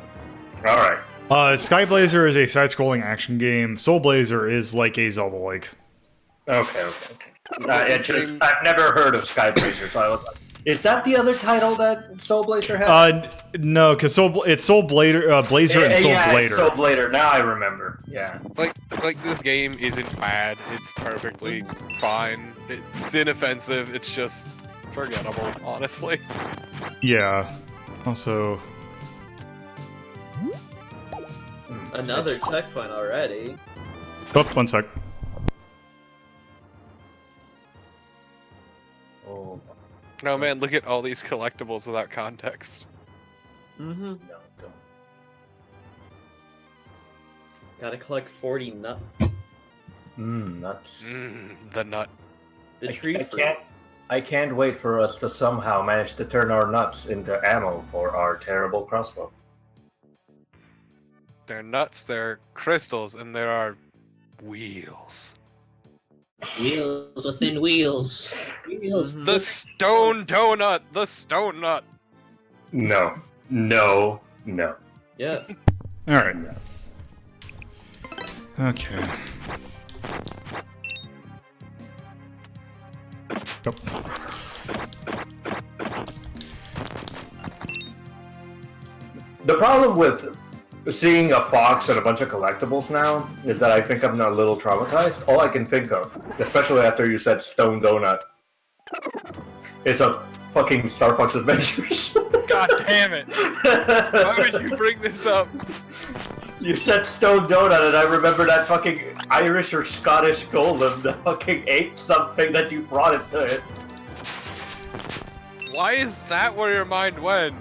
Alright. Skyblazer is a side-scrolling action game. Soulblazer is like a Zelda-like. Okay. I've never heard of Skyblazer, so I was like, is that the other title that Soulblazer has? No, because it's Soulblazer, Blazer and Yeah, Soulblader. it's Soulblader. Now I remember. Yeah. Like this game isn't bad. It's perfectly fine. It's inoffensive. It's just forgettable, honestly. Yeah. Also... Another checkpoint already. Oh, 1 sec. Oh. No, man, look at all these collectibles without context. Mm-hmm. No, don't. Gotta collect 40 nuts. Nuts. The nut. The tree fruit. I can't wait for us to somehow manage to turn our nuts into ammo for our terrible crossbow. They're nuts, they're crystals, and there are wheels. Wheels within wheels. Wheels. The stone donut! The stone nut! No. Yes. Alright. Okay. Oh. The problem with seeing a fox and a bunch of collectibles now is that I think I'm a little traumatized. All I can think of, especially after you said Stone Donut, is of fucking Star Fox Adventures. God damn it! Why would you bring this up? You said Stone Donut, and I remember that fucking Irish or Scottish golem that fucking ate something that you brought into it. Why is that where your mind went?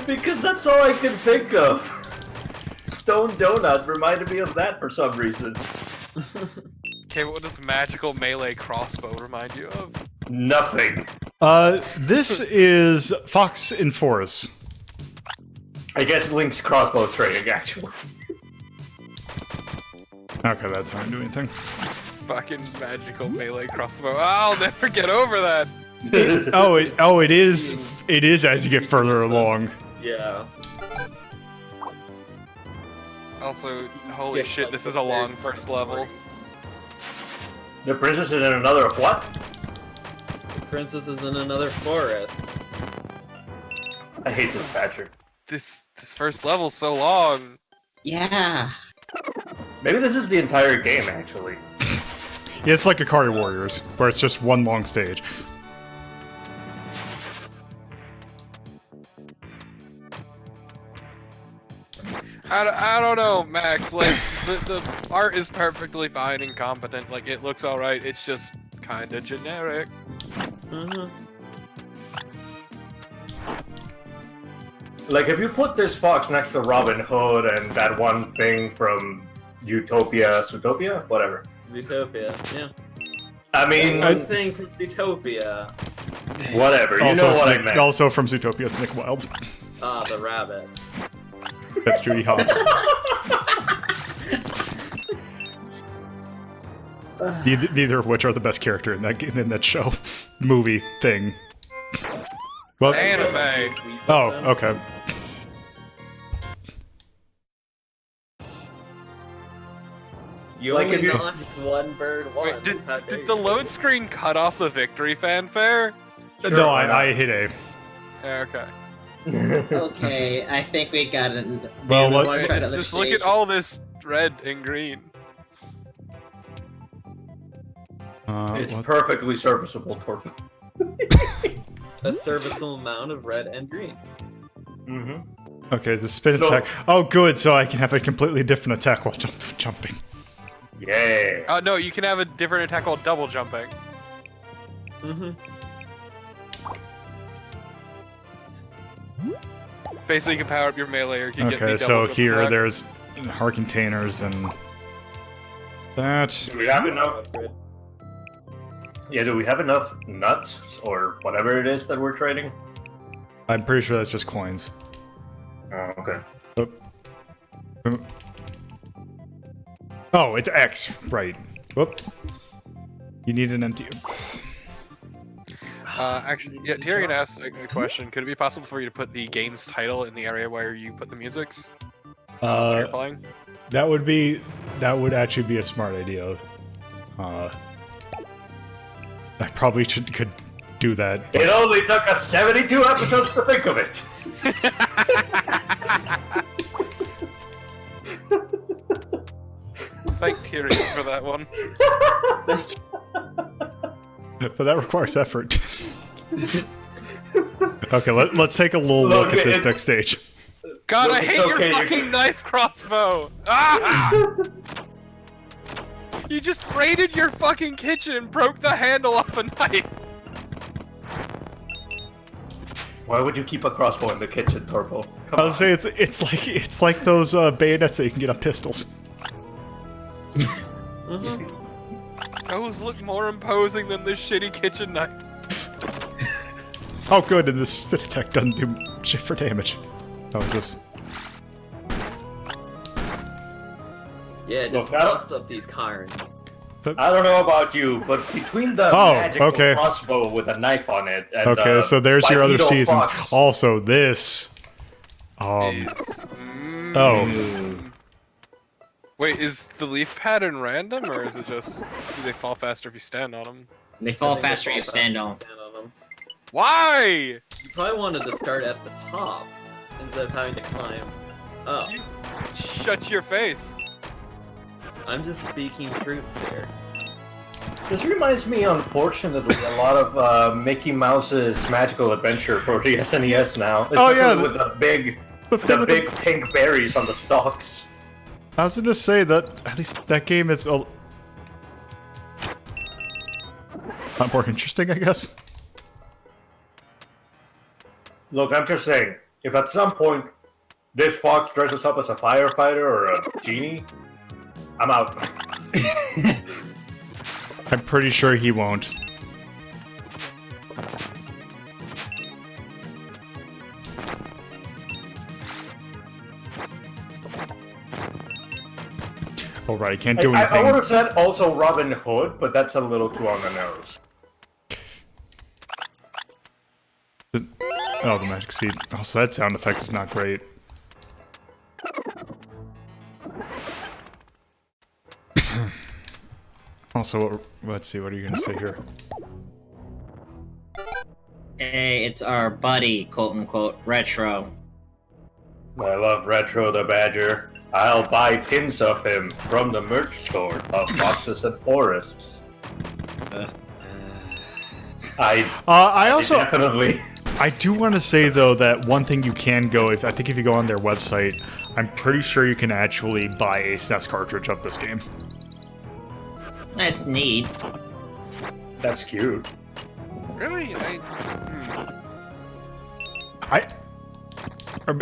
Because that's all I can think of. Stone Donut reminded me of that for some reason. Okay, what does magical melee crossbow remind you of? Nothing. This is Fox in Forest. I guess Link's crossbow training, actually. Okay, that's not doing anything. Fucking magical melee crossbow. I'll never get over that. It is. It is as you get further along. Yeah. Also, holy Yeah, shit, like this the is a long big- first level. The princess is in another what? The princess is in another forest. I hate this patcher. This first level's so long. Yeah. Maybe this is the entire game, actually. Yeah, it's like Akari Warriors, where it's just one long stage. I don't know, Max. Like the art is perfectly fine and competent. Like it looks all right. It's just kind of generic. Like, if you put this fox next to Robin Hood and that one thing from Zootopia? Whatever. Zootopia, yeah. I mean, One thing from Zootopia. whatever. You Also, know what it's I meant. also from Zootopia, it's Nick Wilde. Ah, the rabbit. That's Judy Hopps. Neither of which are the best character in that show, movie thing. Well, Anime. oh, okay. You Like, only if you- launched one bird once. Wait, How dare did the you. load screen cut off the victory fanfare? No, why not? I hit A. Yeah, okay. Okay, I think we got an. Well, we what- wanna try another Just look stage. at all this red and green. It's What? perfectly serviceable, Torpo. A serviceable amount of red and green. Mm-hmm. Okay, the spin So- attack. Oh, good, so I can have a completely different attack while jumping. Yeah. No, you can have a different attack called double jumping. Basically, you can power up your melee or you can get Okay, the so double jump here attack. there's heart containers and that. Do we have enough? Yeah, do we have enough nuts or whatever it is that we're trading? I'm pretty sure that's just coins. Oh, okay. Oh, it's X, right. Whoop. You need an empty. Actually, yeah, Tyrion asked a question. Could it be possible for you to put the game's title in the area where you put the musics when you're playing? That would actually be a smart idea. I probably could do that. It only took us 72 episodes to think of it. Thank Tyrion for that one. But that requires effort. Okay, let's take a little look at this next stage. God, Look, I it's hate okay, your you- fucking knife crossbow! Ah! You just raided your fucking kitchen and broke the handle off a knife! Why would you keep a crossbow in the kitchen, Torpo? Come I on. was say it's like those bayonets that you can get on pistols. Those look more imposing than this shitty kitchen knife. Oh, good, and this spin attack doesn't do shit for damage. How is this? Yeah, just Look, I don't- bust up these carns. I don't know about you, but between the Oh, magical okay. crossbow with a knife on it and Okay, so there's your other bipedal seasons. fox- Also, this. Wait, is the leaf pattern random, or is it just do they fall faster if you stand on them? They fall I think they faster fall you stand on. them. Why? You probably wanted to start at the top instead of having to climb up. You shut your face. I'm just speaking truth here. This reminds me, unfortunately, a lot of Mickey Mouse's Magical Adventure for the SNES now. Oh, yeah, Especially with the big pink berries on the stalks. I was gonna say that at least that game is a lot more interesting, I guess. Look, I'm just saying, if at some point this fox dresses up as a firefighter or a genie, I'm out. I'm pretty sure he won't. Oh, right, can't do I anything. would have said also Robin Hood, but that's a little too on the nose. Oh, the magic seed. Also, that sound effect is not great. Also, let's see, what are you going to say here? Hey, it's our buddy, quote unquote, Retro. I love Retro the Badger. I'll buy pins of him from the merch store of Foxes and Forests. I also... Definitely. I do want to say, though, that one thing you can go, I think if you go on their website, I'm pretty sure you can actually buy a SNES cartridge of this game. That's neat. That's cute. Really?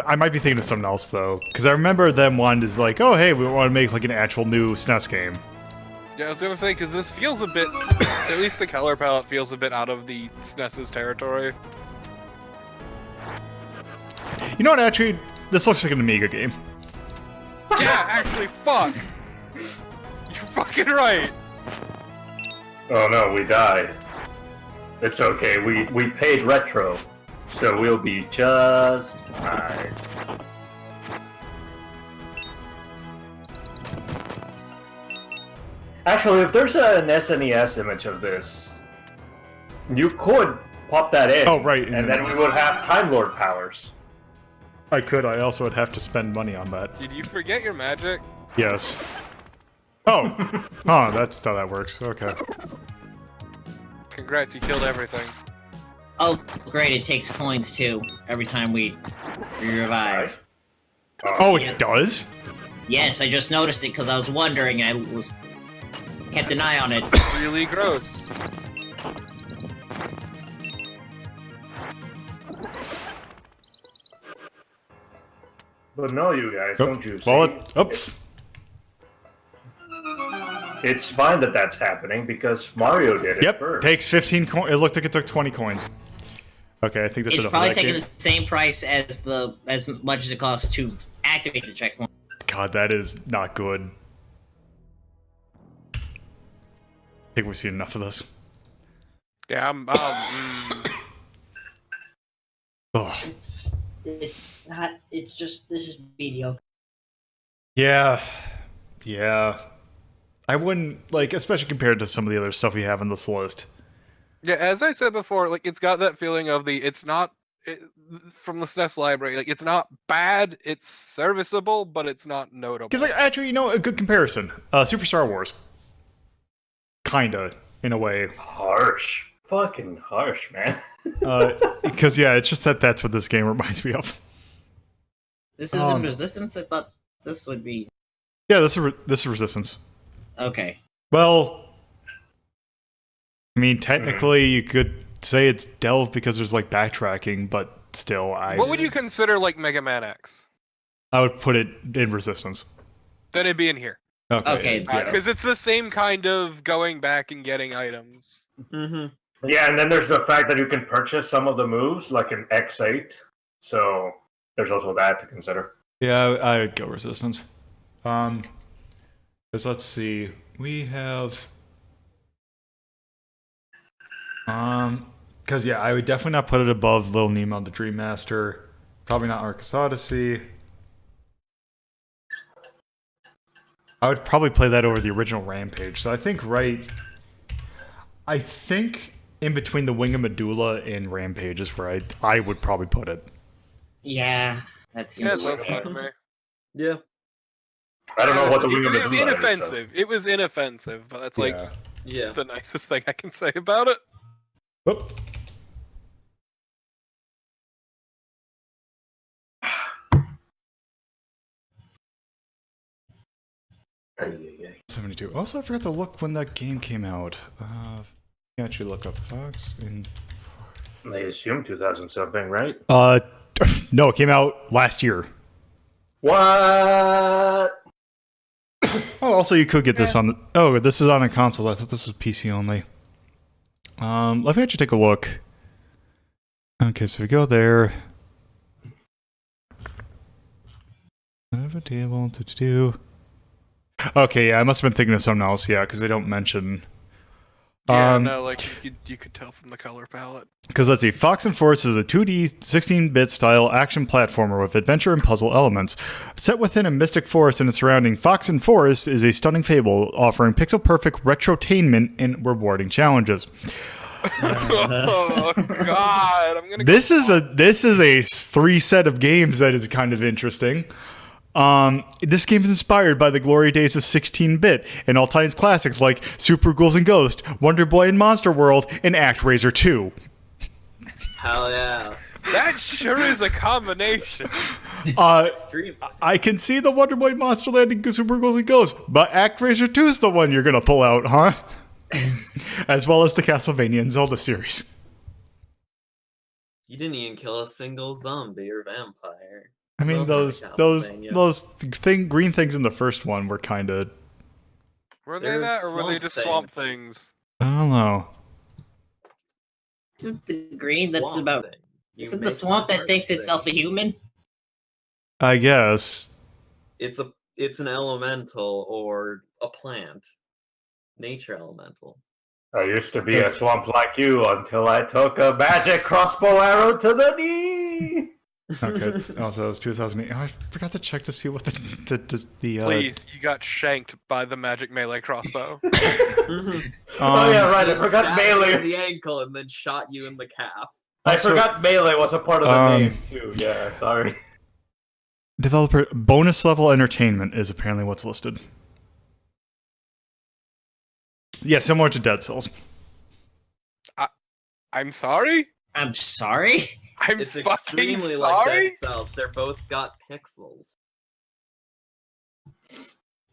I might be thinking of something else, though, because I remember them wanting to, like, oh, hey, we want to make, like, an actual new SNES game. Yeah, I was gonna say, because this feels a bit, at least the color palette feels a bit out of the SNES's territory. You know what, actually, this looks like an Amiga game. Yeah, actually, fuck! You're fucking right! Oh no, we died. It's okay, we paid Retro, so we'll be just fine. Actually, if there's an SNES image of this, you could pop that in. Oh, right. And then we would have Time Lord powers. I could, I also would have to spend money on that. Did you forget your magic? Yes. Oh. Oh, that's how that works. Okay. Congrats, you killed everything. Oh, great, it takes coins too, every time we revive. Oh, Yep. it does? Yes, I just noticed it because I was wondering, kept an eye on it. Really gross. But no, you guys, don't you see? Well, oops. It's fine that that's happening because Mario did it Yep, first. takes 15 coins. It looked like it took 20 coins. Okay, I think that's It's enough probably of that taking game. the same price as much as it costs to activate the checkpoint. God, that is not good. I think we've seen enough of this. Yeah, Ugh. It's not. It's just this is mediocre. Yeah. Yeah. I wouldn't, like, especially compared to some of the other stuff we have on this list. Yeah, as I said before, like, it's got that feeling of from the SNES library, like, it's not bad, it's serviceable, but it's not notable. Because, like, actually, you know, a good comparison. Super Star Wars. Kinda, in a way. Harsh. Fucking harsh, man. Because, yeah, it's just that's what this game reminds me of. This isn't Resistance. I thought this would be. Yeah, this is Resistance. Okay. Well, I mean, technically, you could say it's Delve because there's, like, backtracking, but still, What would you consider, like, Mega Man X? I would put it in Resistance. Then it'd be in here. Okay, yeah. Because it's the same kind of going back and getting items. Mm-hmm. Yeah, and then there's the fact that you can purchase some of the moves, like an X8. So there's also that to consider. Yeah, I would go Resistance. Because let's see, we have... Because, yeah, I would definitely not put it above Little Nemo the Dream Master. Probably not Arcus Odyssey. I would probably play that over the original Rampage. So I think in between the Wing of Medulla and Rampage is where I would probably put it. Yeah, that Yeah, seems. that's fine to me. Yeah. I don't know what the It Wing of was Medulla is, inoffensive. It was inoffensive, but that's like Yeah. the nicest thing I can say about it. Whoop. so. 72. Also, I forgot to look when that game came out. Actually look up Fox and... They assume 2000 something, right? No, it came out last year. What? Oh, also you could get this on the... Oh, this is on a console. I thought this was PC only. Let me actually take a look. Okay, so we go there. I have a table to do. Okay, yeah, I must have been thinking of something else. Yeah, because they don't mention. Yeah, no, like you could tell from the color palette. Because let's see, Fox and Forest is a 2D 16-bit style action platformer with adventure and puzzle elements. Set within a mystic forest and its surrounding, Fox and Forest is a stunning fable offering pixel-perfect retrotainment and rewarding challenges. Oh God, I'm gonna. This is a 3 set of games that is kind of interesting. This game is inspired by the glory days of 16-bit and all-times classics like Super Ghouls and Ghosts, Wonder Boy and Monster World, and ActRaiser 2. Hell yeah. That sure is a combination. Extreme. I can see the Wonder Boy, Monsterland, and Super Ghouls and Ghosts, but ActRaiser 2 is the one you're gonna pull out, huh? As well as the Castlevania and Zelda series. You didn't even kill a single zombie or vampire. I mean, Love those Castlevania. green things in the first one were kind of, Were they They're that, or were they swamp just thing. swamp things? I don't know. Isn't the green that's Swamp about? thing. You Isn't the make swamp that art thinks thing. itself a human? I guess. It's an elemental or a plant. Nature elemental. I used to be a swamp like you until I took a magic crossbow arrow to the knee. Okay. Also, it was 2008. Oh, I forgot to check to see what the Please, you got shanked by the magic melee crossbow. Oh yeah, right. I He forgot stabbed you in melee. the ankle and then shot you in the calf. I Also- forgot melee was a part of the Um, name too. Yeah, sorry. developer bonus level entertainment is apparently what's listed. Yeah, similar to Dead Cells. I'm sorry. I'm sorry. I'm It's fucking extremely like sorry. Dead Cells. They're both got pixels.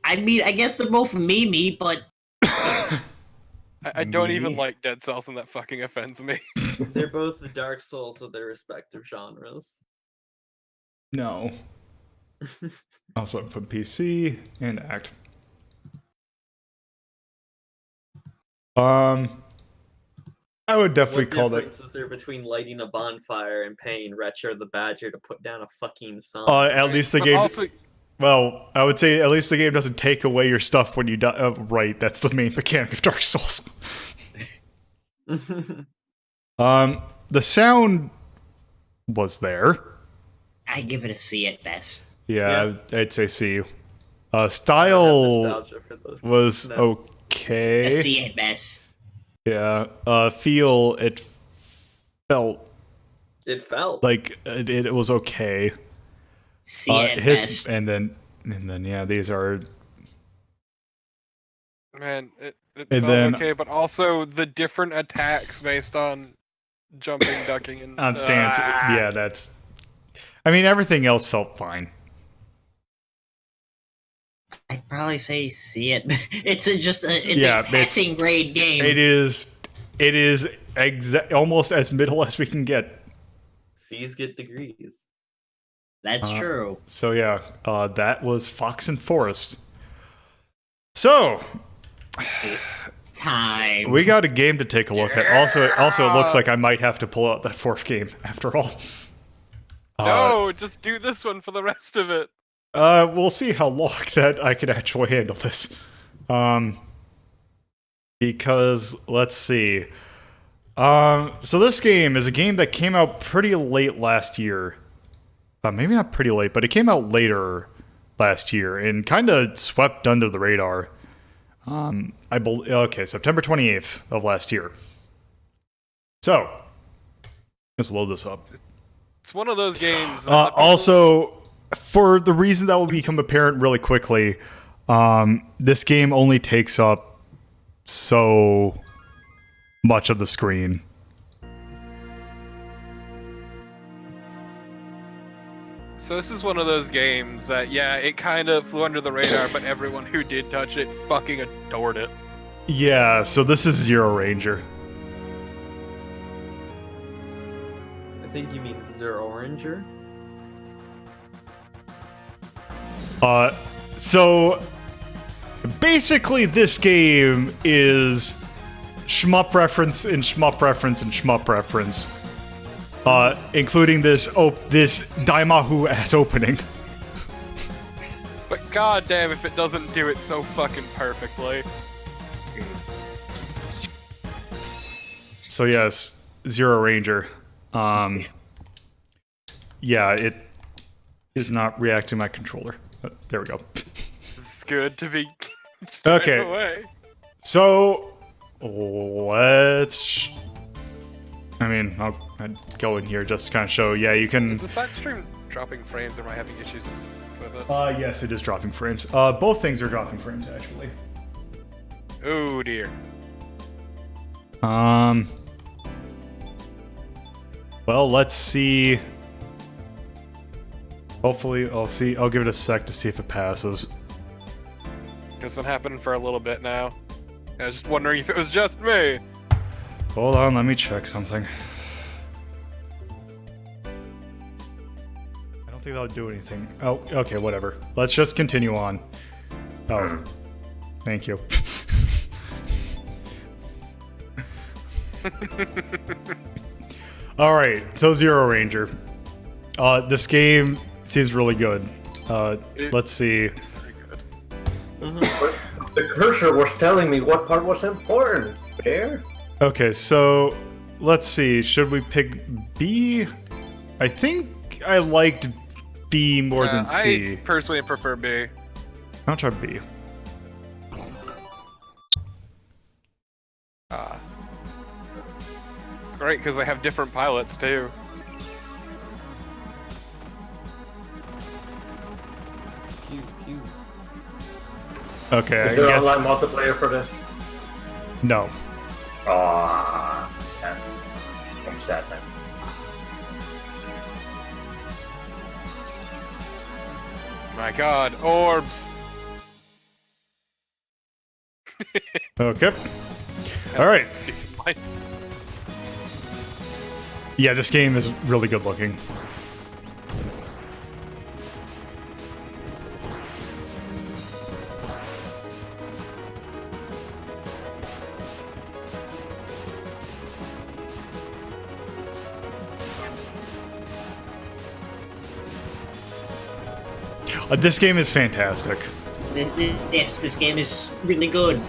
I mean, I guess they're both memey, but I don't even Me? like Dead Cells, and that fucking offends me. They're both the Dark Souls of their respective genres. No. Also put PC and Act. I would definitely What call that. difference is there between lighting a bonfire and paying Retro the Badger to put down a fucking song? At least the But game. also, Well, I would say at least the game doesn't take away your stuff when you die. Right, that's the main mechanic of Dark Souls. The sound was I give it a C at best. Yeah, I'd say C. I have Style nostalgia for those was notes. A okay. C at best. Yeah. Feel it felt It felt like it was okay. C at Hit best. and then yeah, these are man, it And felt then- okay, but also the different attacks based on jumping, ducking, and on stance. Yeah, that's. I mean, everything else felt fine. I'd probably say C at it's Yeah, a passing grade game. It is almost as middle as we can get. C's get degrees. That's true. So yeah, that was Fox and Forest. So It's time. we got a game to take a look at. Also, it looks like I might have to pull out that fourth game after all. no, just do this one for the rest of it. We'll see how long that I can actually handle this. Because let's see. So this game is a game that came out pretty late last year. Maybe not pretty late, but it came out later last year and kind of swept under the radar. September 28th of last year. So let's load this up. It's one of those games. That the people- Also, for the reason that will become apparent really quickly, this game only takes up so much of the screen. So this is one of those games that, yeah, it kind of flew under the radar, but everyone who did touch it fucking adored it. Yeah, so this is Zero Ranger. I think you mean Zero Oranger. So basically this game is shmup reference and shmup reference and shmup reference. Including this Daimahu ass opening. But god damn if it doesn't do it so fucking perfectly. So yes, Zero Ranger. Yeah, it is not reacting to my controller. There we go. It's good to be Okay. away. So let's. I mean, I'll go in here just to kind of show. Yeah, you can. Is the side stream dropping frames or am I having issues with it? Yes, it is dropping frames. Both things are dropping frames actually. Oh dear. Well, let's see. Hopefully, I'll give it a sec to see if it passes. It's been happening for a little bit now. I was just wondering if it was just me. Hold on, let me check something. I don't think that'll do anything. Oh, okay, whatever. Let's just continue on. Oh, thank you. All right, so Zero Ranger. This game seems really good. Let's see. Very good. The cursor was telling me what part was important. Bear? Okay, so let's see. Should we pick B? I think I liked B more than C. I personally prefer B. I'll try B. It's great because they have different pilots too. Pew, pew. Okay, I Is there guess online multiplayer for this? no. Ah, sad. I'm sad, man. My god, orbs! Okay. All right. Stupid light. Yeah, this game is really good looking. This game is fantastic. This game is really good.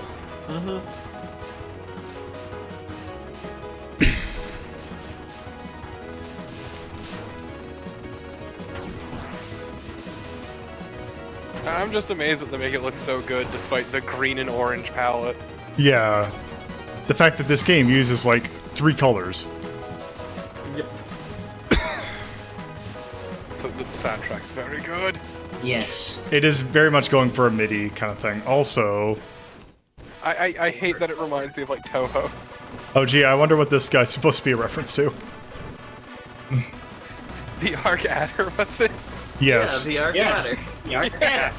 I'm just amazed that they make it look so good despite the green and orange palette. Yeah. The fact that this game uses like 3 colors. So the soundtrack's very good. Yes. It is very much going for a MIDI kind of thing. Also, I hate that it reminds me of like Toho. oh gee, I wonder what this guy's supposed to be a reference to. The Arc Adder, was it? Yes. Yeah, the Arc Yes. Adder. Yeah.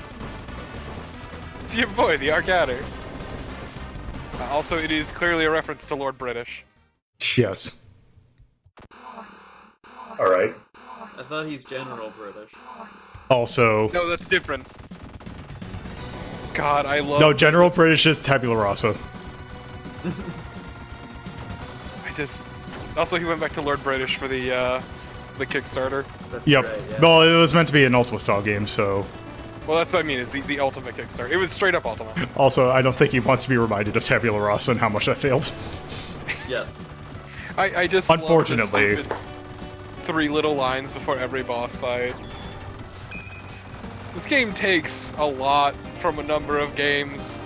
It's your boy, the Arc Adder. Also, it is clearly a reference to Lord British. Yes. Alright. I thought he's General British. Also, No, that's different. God, I love. no, General British is Tabula Rasa. I just. Also, he went back to Lord British for the Kickstarter. That's Yep. right, yeah. Well, it was meant to be an Ultima style game, so. Well, that's what I mean. Is the Ultimate Kickstarter? It was straight up Ultima. Also, I don't think he wants to be reminded of Tabula Rasa and how much that failed. Yes. I just. love the Unfortunately. stupid 3 little lines before every boss fight. This game takes a lot from a number of games,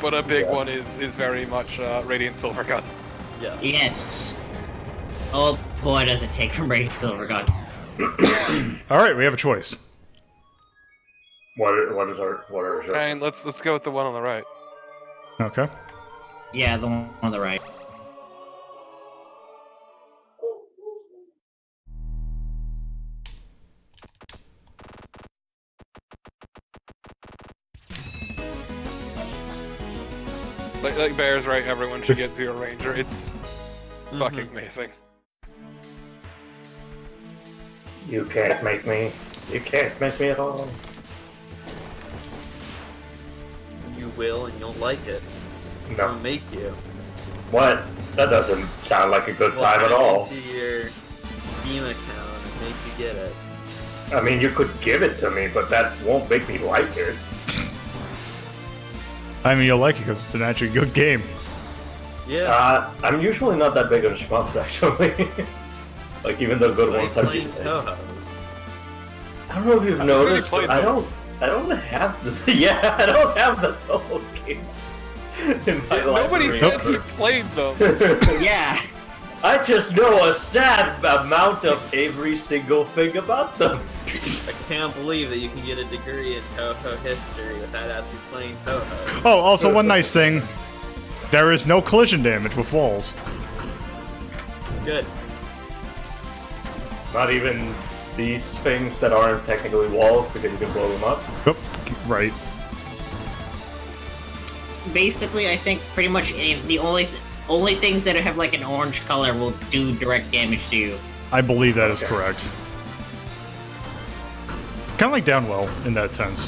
but a big one is very much Radiant Silvergun. Yes. Yes. Oh boy, does it take from Radiant Silvergun. All right, we have a choice. What are And let's go with the one on the right. Okay. Yeah, the one on the right. Like Bear's right, everyone should get Zero Ranger. It's fucking amazing. You can't make me. You can't make me at all. You will, and you'll like it. No. I'll make you. What? That doesn't sound like a good time at all. Into your Steam account and make you get it. I mean, you could give it to me, but that won't make me like it. I mean, you'll like it because it's an actually good game. Yeah. I'm usually not that big on shmups, actually. Like, even the good ones I've playing been Touhou's. I don't know if you've I've already noticed, played but I them. don't have the yeah, I don't have the Toho games in my Nobody library said he ever. played them. Yeah. I just know a sad amount of every single thing about them. I can't believe that you can get a degree in Toho history without actually playing Toho. Oh, also one nice thing. There is no collision damage with walls. Good. Not even these things that aren't technically walls because you can blow them up. Oop, right. Basically, I think pretty much the only things that have like an orange color will do direct damage to you. I believe that is Okay. correct. Kind of like Downwell in that sense.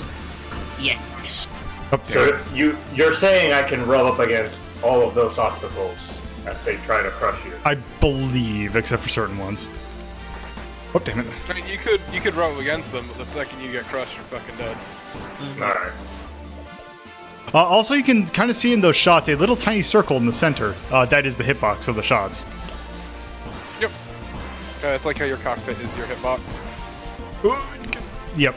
Yes. Oh, damn So it. you're saying I can rub up against all of those obstacles as they try to crush you. I believe, except for certain ones. Oh, damn it. I mean, you could rub against them, but the second you get crushed, you're fucking dead. Alright. Also, you can kind of see in those shots a little tiny circle in the center. That is the hitbox of the shots. Yep. It's like how your cockpit is your hitbox. Yep.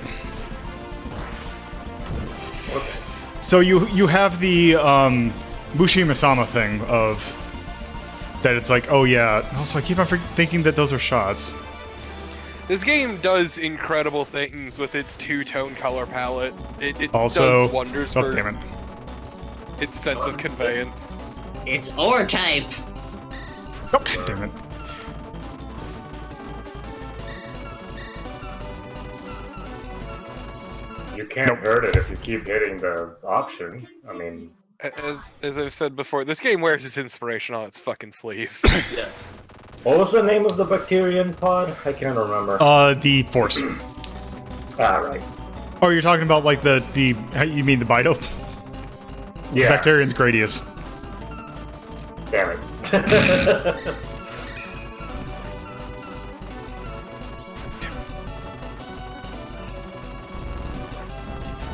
Okay. So you have the Mushima-sama thing of that it's like, oh yeah. Also, I keep on thinking that those are shots. This game does incredible things with its two-tone color palette. It Also, does wonders oh for damn it. its sense of conveyance. It's ore type. Oh, God damn it. You can't hurt it if you keep hitting the option. I mean, As I've said before, this game wears its inspiration on its fucking sleeve. Yes. what was the name of the bacterium pod? I can't remember. The Force. Right. Oh, you're talking about like the you mean the Bido? Yeah. Bacterian's Gradius. Damn it.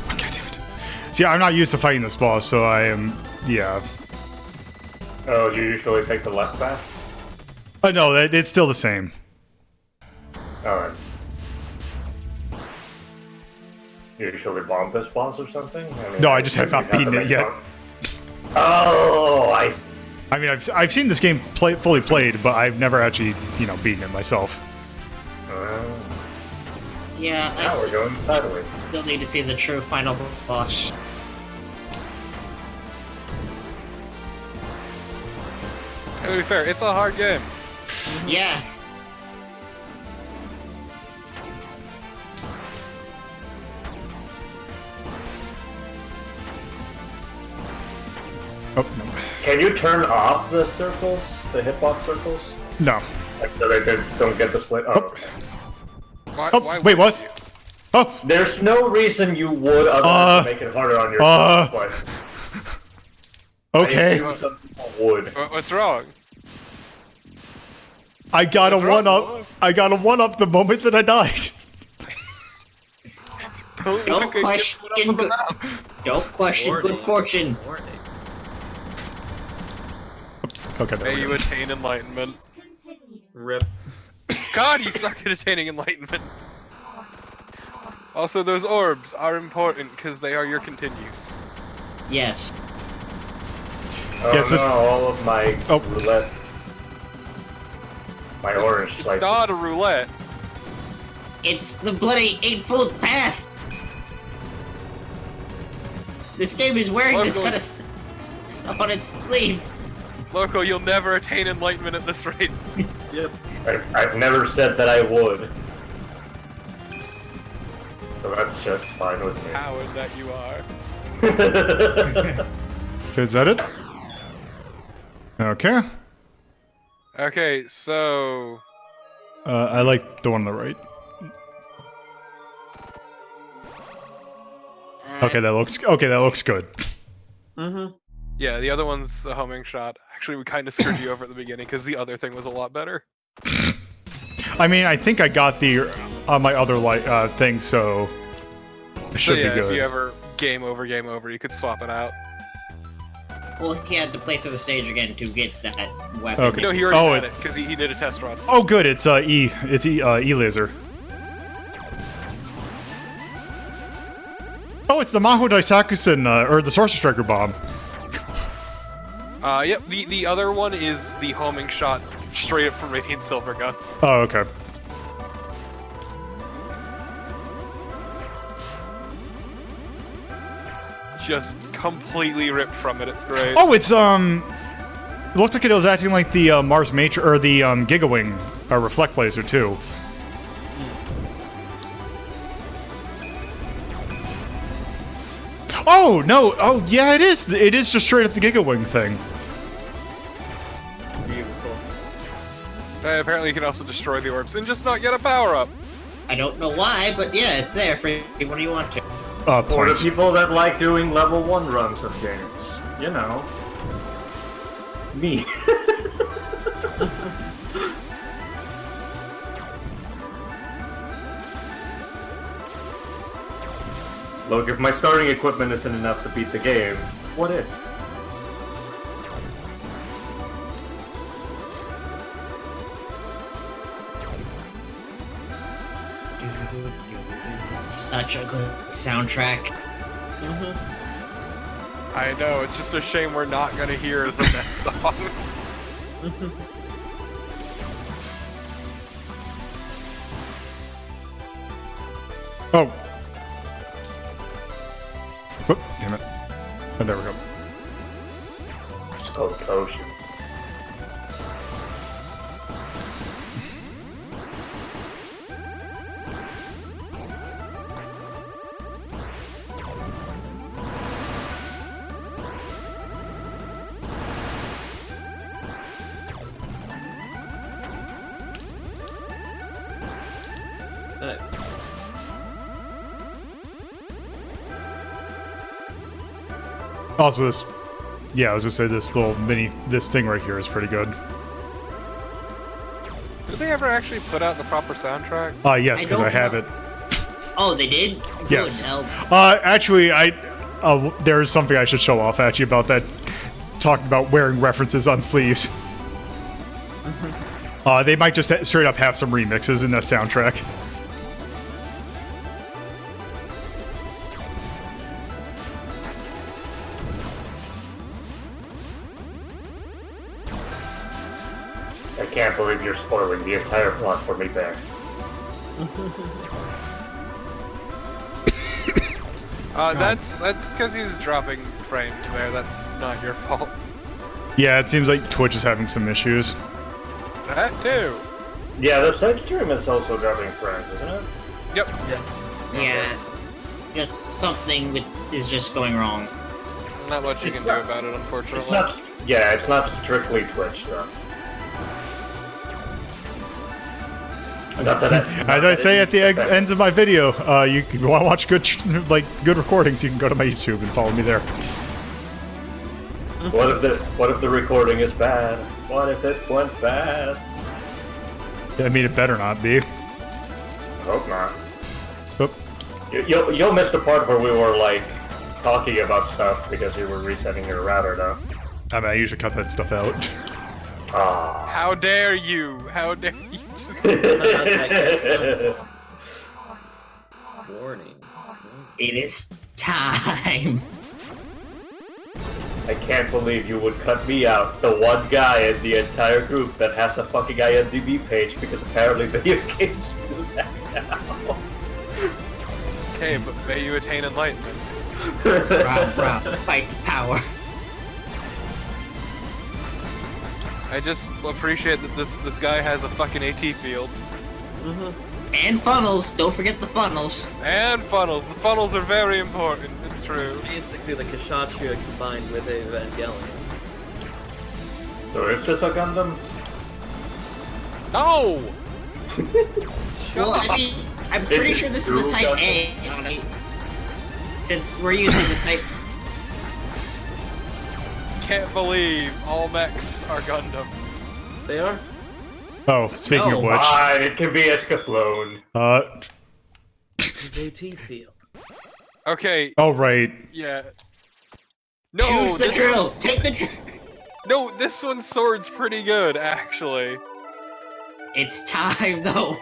Oh, God damn it. See, I'm not used to fighting this boss, so I am, yeah. Oh, you usually take the left path? No, it's still the same. Alright. You usually bomb this boss or something? No, I just have maybe not beaten to it make yet. fun- Oh, I see. I mean, I've seen this game fully played, but I've never actually, beaten it myself. Yeah, I Now we're going sideways. still need to see the true final boss. To be fair, it's a hard game. Yeah. Oh, no. Can you turn off the circles? The hitbox circles? No. Like, so they don't get the split? Oh, okay. Why, Oh, why wait, would what? you? Oh! There's no reason you would other than to make it harder on yourself, but I Okay. assume some people would. What's wrong? I got a What's wrong, 1-up. boy? I got a 1-up the moment that I died. Don't Don't look at question get put up with the good. map. Don't question Warning. good fortune. Warning. Okay, there May we you go. attain enlightenment. Rip. God, you suck at attaining enlightenment. Also, those orbs are important because they are your continues. Yes. Oh Yes, no, this- all of my Oh. roulette. My orange It's slices. not a roulette. It's the bloody eightfold path. This game is wearing this Local- kind of stuff on its sleeve. Loco, you'll never attain enlightenment at this rate. Yep. I've never said that I would. So that's just fine with me. Coward that you are. Is that it? Okay. Okay, so I like the one on the right. Okay, that looks good. Mm-hmm. yeah, the other one's the homing shot. Actually, we kind of screwed you over at the beginning because the other thing was a lot better. I mean, I think I got the on my other thing, so it So should yeah, be good. if you ever game over, you could swap it out. Well, he had to play through the stage again to get that weapon. Okay. No, he Oh, already had it because he did a test run. Oh, good. It's E laser. Oh, it's the Maho Daisakusen, or the Sorcerer Striker bomb. Yep. The other one is the homing shot straight up from Radiant Silver Gun. Oh, okay. Just completely ripped from it. It's great. Oh, it's it looked like it was acting like the Mars Matrix or the Gigawing reflect laser too. Oh no! Oh yeah, it is. It is just straight up the Gigawing thing. Beautiful. Apparently, you can also destroy the orbs and just not get a power up. I don't know why, but yeah, it's there for anyone you want to. For the Points. people that like doing level 1 runs of games. You know. Me. Look, if my starting equipment isn't enough to beat the game, what is? Such a good soundtrack. I know. It's just a shame we're not gonna hear the best song. Oh. Whoop, damn it. Oh, there we go. Smoked oceans. Nice. Also, this. Yeah, I was gonna say this little this thing right here is pretty good. Did they ever actually put out the proper soundtrack? Yes, I because I don't have know. it. Oh, they did? Good. Yes. I'll- Actually, there is something I should show off at you about that. Talking about wearing references on sleeves. They might just straight up have some remixes in that soundtrack. I can't believe you're spoiling the entire plot for me there. That's because he's dropping frames there. That's not your fault. Yeah, it seems like Twitch is having some issues. That too. Yeah, the side stream is also dropping frames, isn't it? Yep. Yeah. Just something is just going wrong. Not much you It's can not- do about it, unfortunately. It's not. Yeah, it's not strictly Twitch though. Not that As I say at the ends of my video, you want to watch good recordings, you can go to my YouTube and follow me there. What if the recording is bad? What if it went bad? I mean, it better not be. I hope not. Oop. You'll miss the part where we were like talking about stuff because you were resetting your router though. I mean, I usually cut that stuff out. Ah. How dare you? How dare you? Warning. It is time. I can't believe you would cut me out, the one guy in the entire group that has a fucking IMDb page, because apparently video games do that now. Okay, but may you attain enlightenment. Rob, fight the power. I just appreciate that this guy has a fucking AT field. And funnels. Don't forget the funnels. And funnels. The funnels are very important. It's true. Basically the Kshatriya combined with a Evangelion. So is this a Gundam? No! Well, I mean, I'm pretty sure this is the Type A on it. Since we're using the Type... Can't believe all mechs are Gundams. They are? Oh, speaking of No. which, Fine, it can be Escaflowne. His AT field. Okay, oh right, yeah. No, Choose the this drill. one's- Take the drill. No, this one's sword's pretty good, actually. It's time, though.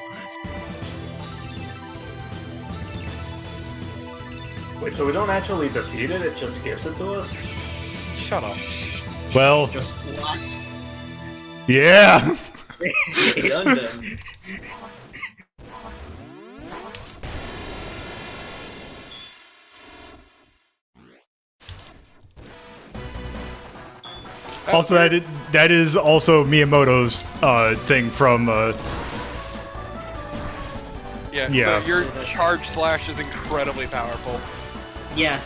Wait, so we don't actually defeat it? It just gives it to us? Shut up. Well, Just watch. yeah. Gundam. Also, that is also Miyamoto's thing from. Yeah, Yeah. so your charge slash is incredibly powerful. Yeah.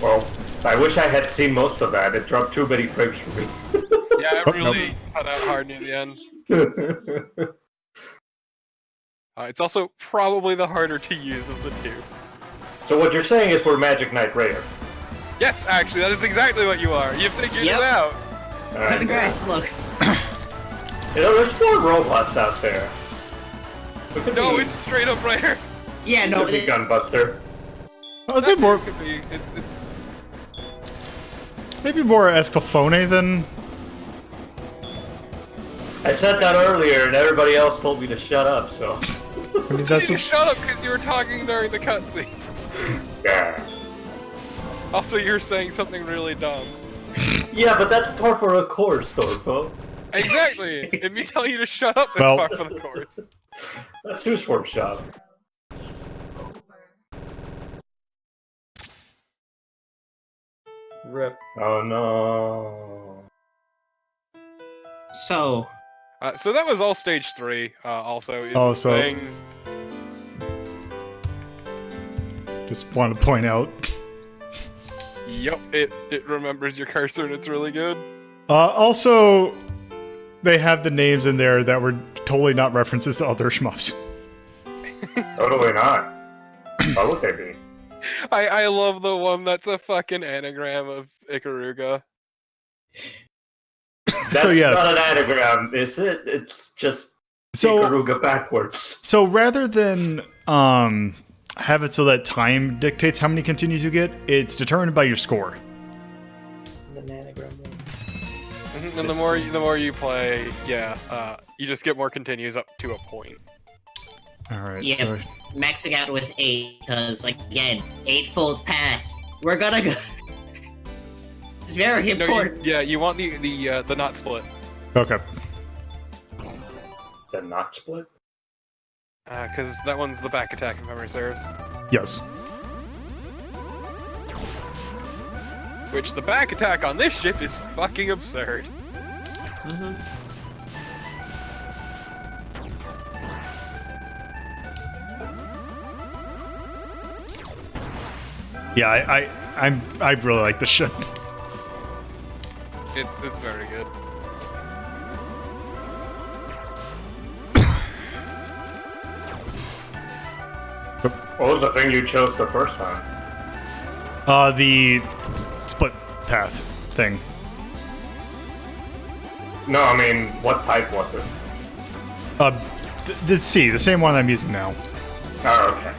Well, I wish I had seen most of that. It dropped too many frames for me. Yeah, it Oh, really cut out hard near the end. It's also probably the harder to use of the two. So what you're saying is we're Magic Knight Raiders. Yes, actually, that is exactly what you are. You've figured Yep. it out. Alright. Congrats, look. You know, there's more robots out there. We could No, be, it's straight up rare. Yeah, we no, could be Gunbuster. I'd say more, Could be. It's maybe more Escalfone than. I said that earlier, and everybody else told me to shut up. So I mean, you that's need to shut up because you were talking during the cutscene. yeah, Also, you're saying something really dumb. yeah, but that's par for a course, Thorpo. Exactly. If me tell you to shut up, that's Well- par for the course. That's who's Swarm Shop. Rip. Oh no. so So that was all stage 3. Also, is Oh, the so- thing. Just wanted to point out. Yep, it remembers your cursor and it's really good. Also, they have the names in there that were totally not references to other shmups. Totally not. Why would they be? I love the one that's a fucking anagram of Ikaruga. That's So, yes. not an anagram, is it? It's just So, Ikaruga backwards. so rather than have it so that time dictates how many continues you get, it's determined by your score. Mhm, and the more you play, yeah, you just get more continues up to a point. All right. Yeah. So maxing out with 8, because, again, 8-fold path. We're gonna go... It's very No, important. you want the not split. okay. The not split? Because that one's the back attack, if memory serves. Yes. Which the back attack on this ship is fucking absurd. Yeah. I really like this ship. It's very good. What was the thing you chose the first time? The split path thing. No, I mean, what type was it? The C, the same one I'm using now. Oh, okay.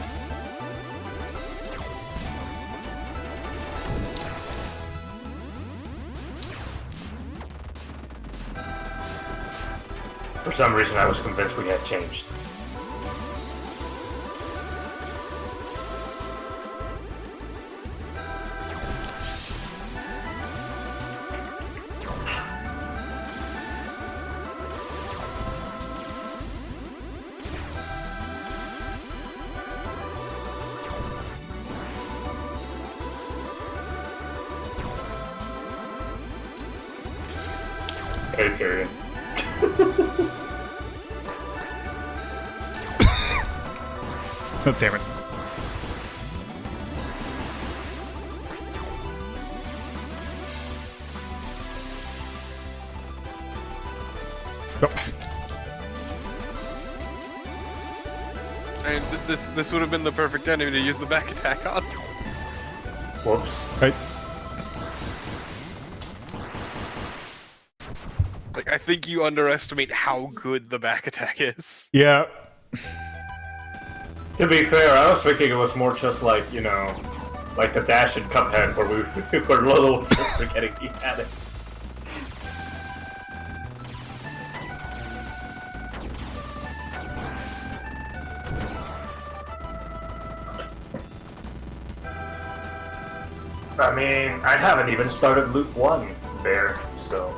For some reason, I was convinced we had changed. Hey, Tyrion. Oh, damn it. Oh. And this would have been the perfect enemy to use the back attack on. Whoops. Right. Like, I think you underestimate how good the back attack is. Yeah. To be fair, I was thinking it was more just like, you know, like the dash in Cuphead where we were little just forgetting he had it. I mean, I haven't even started Loop 1 there, so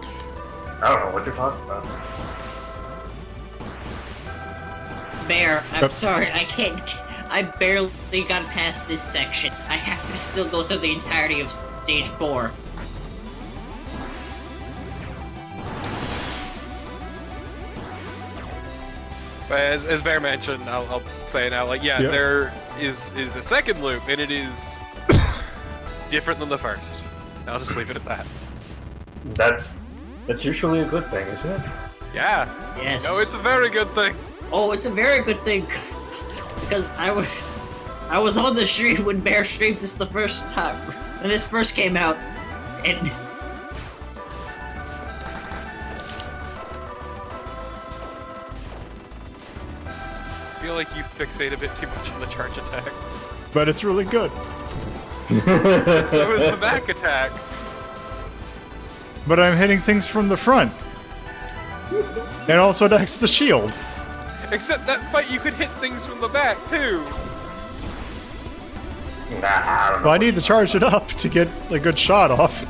I don't know what you're talking about. Bear, I'm sorry, I can't. I barely got past this section. I have to still go through the entirety of stage 4. But as Bear mentioned, I'll say now, like, yeah, there is a second loop, and it is different than the first. I'll just leave it at that. That's usually a good thing, isn't it? Yeah. Yes. No, it's a very good thing. Oh, it's a very good thing, because I was on the stream when Bear streamed this the first time, when this first came out, and I feel like you fixate a bit too much on the charge attack. But it's really good. So is the back attack. But I'm hitting things from the front. And also next to shield. Except that fight you could hit things from the back too. Nah, I don't know. But I need to charge it up to get a good shot off.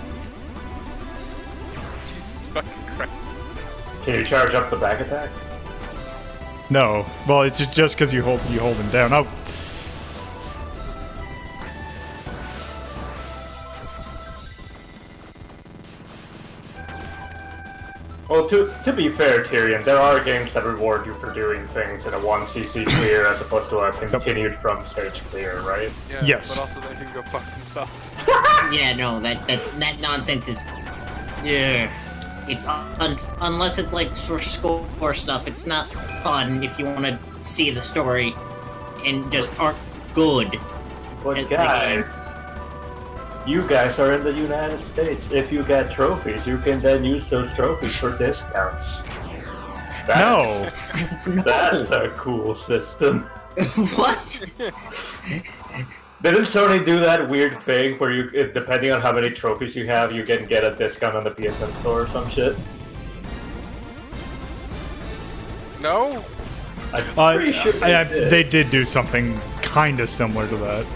Jesus fucking Christ. Can you charge up the back attack? No. Well, it's just because you hold him down. Oh. Well, to be fair, Tyrion, there are games that reward you for doing things in a 1cc clear as opposed to a continued from stage clear, right? Yeah, Yes. But also they can go fuck themselves. yeah, no, that nonsense is, yeah, it's unless it's like for score stuff, it's not fun if you want to see the story and just aren't good. But at the game. guys, you guys are in the United States. If you get trophies, you can then use those trophies for discounts. No. That's a cool system. What? Didn't Sony do that weird thing where you, depending on how many trophies you have, you can get a discount on the PSN store or some shit? No? I'm pretty sure They did do something kind of similar to that.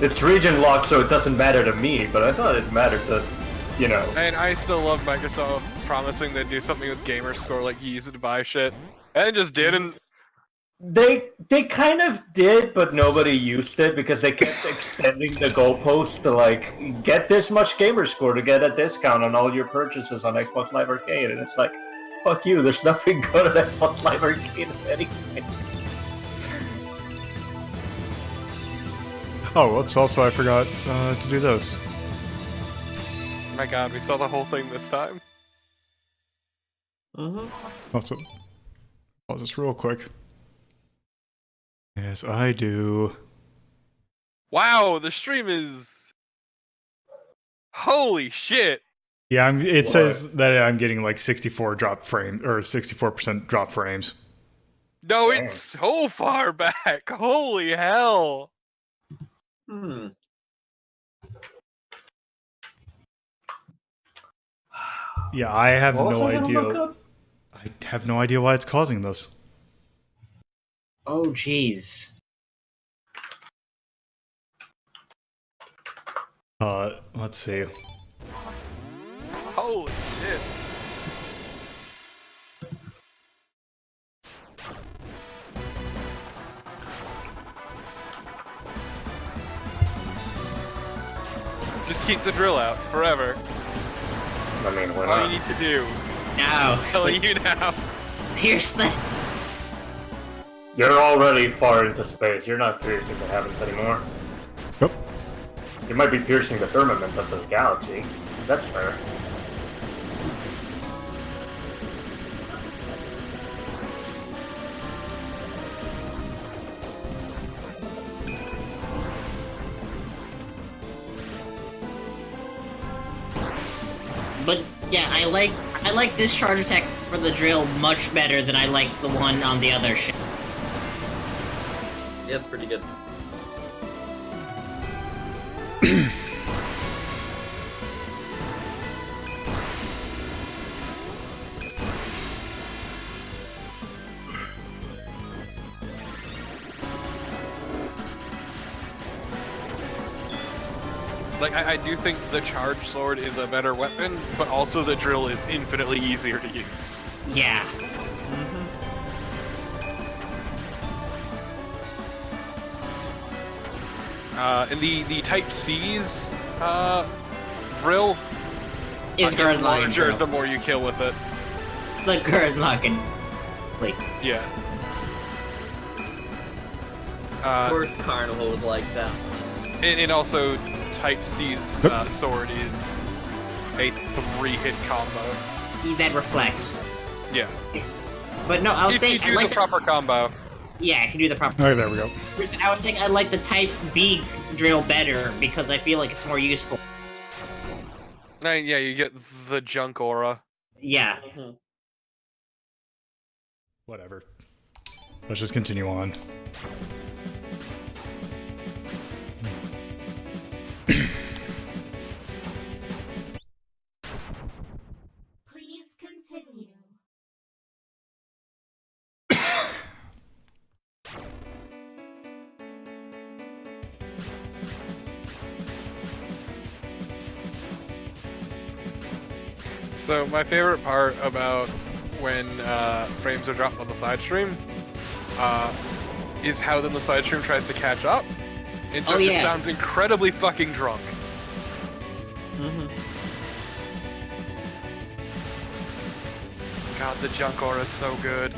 It's region locked, so it doesn't matter to me, but I thought it mattered to, you know. And I still love Microsoft promising they'd do something with Gamerscore, like you use it to buy shit. And it just didn't. They kind of did, but nobody used it because they kept extending the goalpost to like get this much gamer score to get a discount on all your purchases on Xbox Live Arcade, and it's like, fuck you. There's nothing good at Xbox Live Arcade anyway. Oh, whoops, also I forgot to do this. Oh my god, we saw the whole thing this time. Also, pause this real quick. Yes, I do. Wow, the stream is... Holy shit! Yeah, it says that I'm getting like 64 drop frame or 64% drop frames. No, Dang. it's so far back! Holy hell! Yeah, I have What was no I gonna look idea. up? I have no idea why it's causing this. Oh, jeez. Let's see. Holy shit. Just keep the drill out forever. I mean, why That's all you not? need to do. No. I'm telling you now. Pierce the... You're already far into space. You're not piercing the heavens anymore. Yep. You might be piercing the firmament of the galaxy. That's fair. But yeah, I like this charge attack for the drill much better than I like the one on the other ship. Yeah, it's pretty good. Like, I do think the charge sword is a better weapon, but also the drill is infinitely easier to use. Yeah. And the Type C's drill Is gets Gurren Lagann larger drill. the more you kill with it. It's the Gurren Lagann. Like, Yeah. Of course, Carnival would like that. And also, Type C's sword is a 3-hit combo. that reflects. Yeah. But no, I was If saying you I do like the proper combo. Yeah, if you do the proper. Okay, there we go. I was saying I like the Type B drill better because I feel like it's more useful. Yeah, you get the junk aura. Yeah. Whatever. Let's just continue on. Please continue. So my favorite part about when frames are dropped on the side stream is how then the side stream tries to catch up. And so Oh, it just yeah. sounds incredibly fucking drunk. God, the junk aura is so good.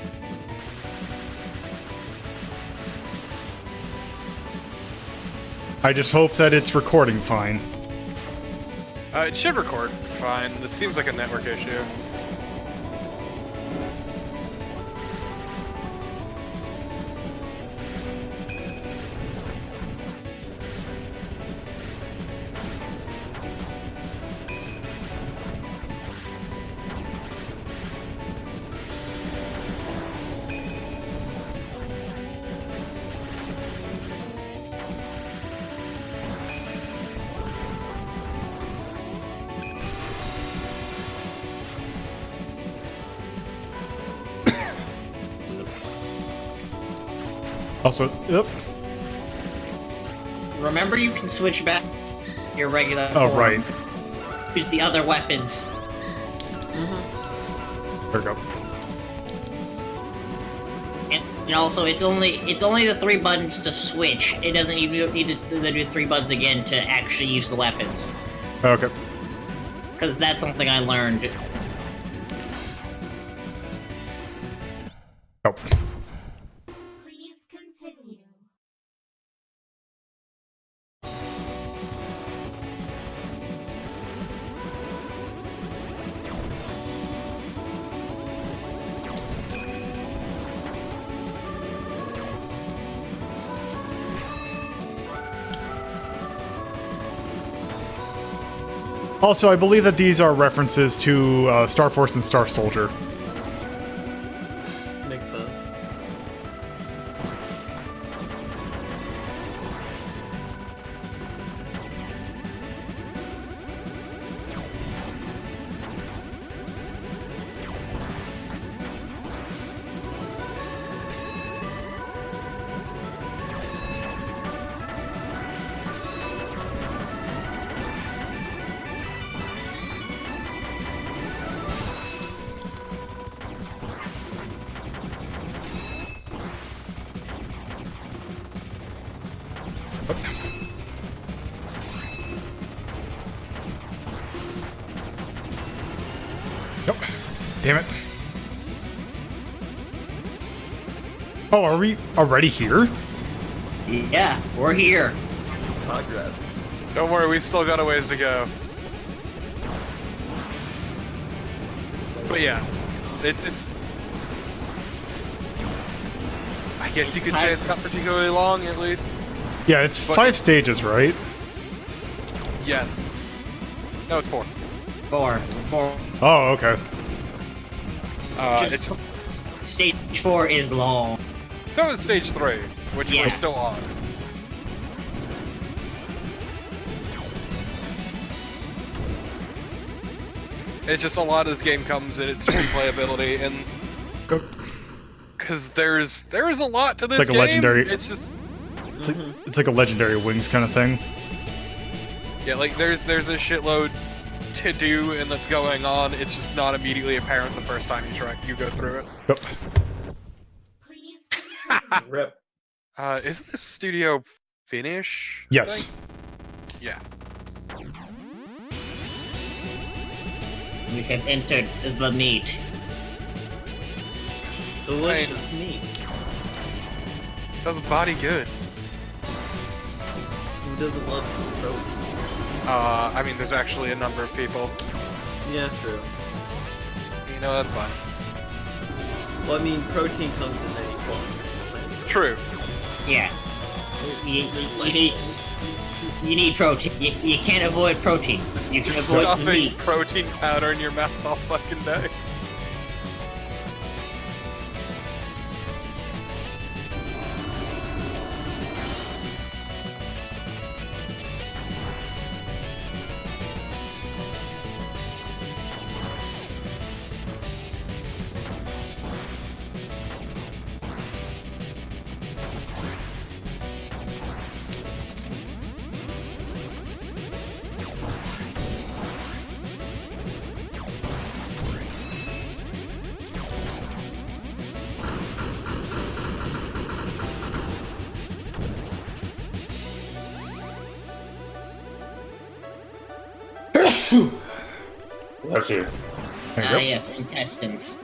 I just hope that it's recording fine. It should record fine. This seems like a network issue. Also, yep. Remember, you can switch back your regular. Oh, form. right. Use the other weapons. There we go. And also, it's only the 3 buttons to switch. It doesn't even you don't need to do 3 buttons again to actually use the weapons. Okay. Because that's something I learned. Oh. Please continue. Also, I believe that these are references to Star Force and Star Soldier. Makes sense. Yep. Damn it. Oh, are we already here? Yeah, we're here. Progress. Don't worry, we still got a ways to go. But yeah, it's. I guess you could say it's not particularly long, at least. Yeah, it's But 5 stages, right? Yes. No, it's 4. 4. Oh, okay. It's just, Stage 4 is long. so is stage 3. which Yeah. we're still on. It's just a lot of this game comes in its replayability, and Go. because there's a lot to this like a game. legendary- It's just It's like a legendary wings kind of thing. yeah, like there's a shitload to do and that's going on. It's just not immediately apparent the first time you go through it. Go. Please continue. Rip. Isn't this studio Finnish? I Yes. think? Yeah. We have entered the meat. Delicious meat. Does body good. Who doesn't love some protein? I mean, there's actually a number of people. Yeah, true. You know, that's fine. Well, I mean, protein comes in many forms. True. Yeah. You need protein. You can't avoid protein. You can Just avoid stuffing meat. protein powder in your mouth all fucking day. Bless you. There you go. Yes, intestines.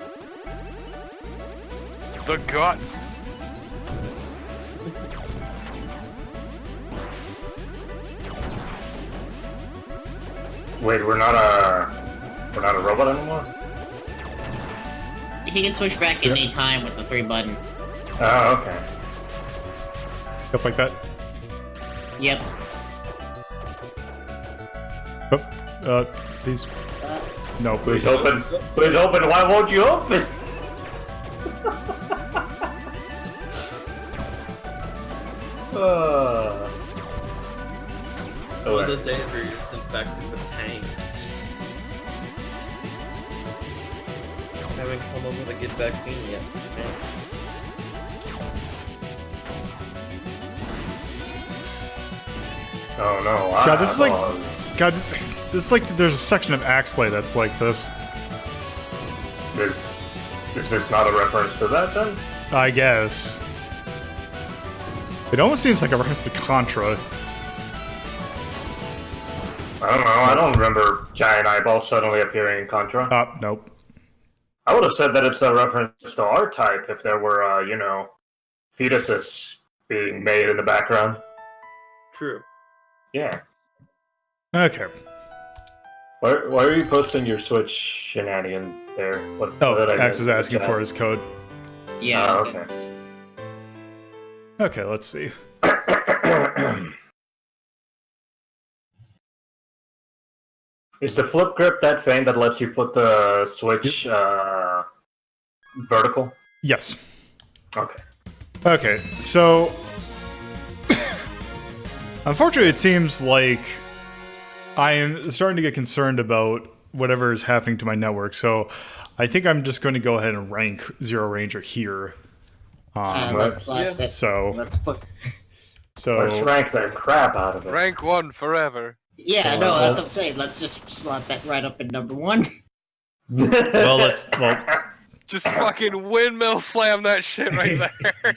The guts. Wait, we're not a robot anymore? He can switch back at any time with the 3 button. Oh, okay. Stuff like that. Yep. Oh, please. No, please. Please open. Please open. Why won't you open? All the days where you're just infected with tanks. Haven't come up with a good vaccine yet for tanks. Oh no! God, this is like- eyeballs. God, this is like there's a section of Axley that's like this. Is this not a reference to that then? I guess. It almost seems like a reference to Contra. I don't know. I don't remember giant eyeballs suddenly appearing in Contra. Nope. I would have said that it's a reference to R-Type if there were, fetuses being made in the background. True. Yeah. Okay. Why are you posting your Switch shenanigan there? What did I Axe miss is in the asking chat? for his code. Yeah. Oh, okay. It's, Okay, let's see. Is the flip grip that thing that lets you put the Switch vertical? Yes. Okay. Okay, so unfortunately, it seems like I am starting to get concerned about whatever is happening to my network. So I think I'm just going to go ahead and rank Zero Ranger here. let's So let's put. Let's rank the crap out of it. Rank 1 forever. Yeah, no, that's what I'm saying. Let's just slot that right up in number 1. well, Just fucking windmill slam that shit right there.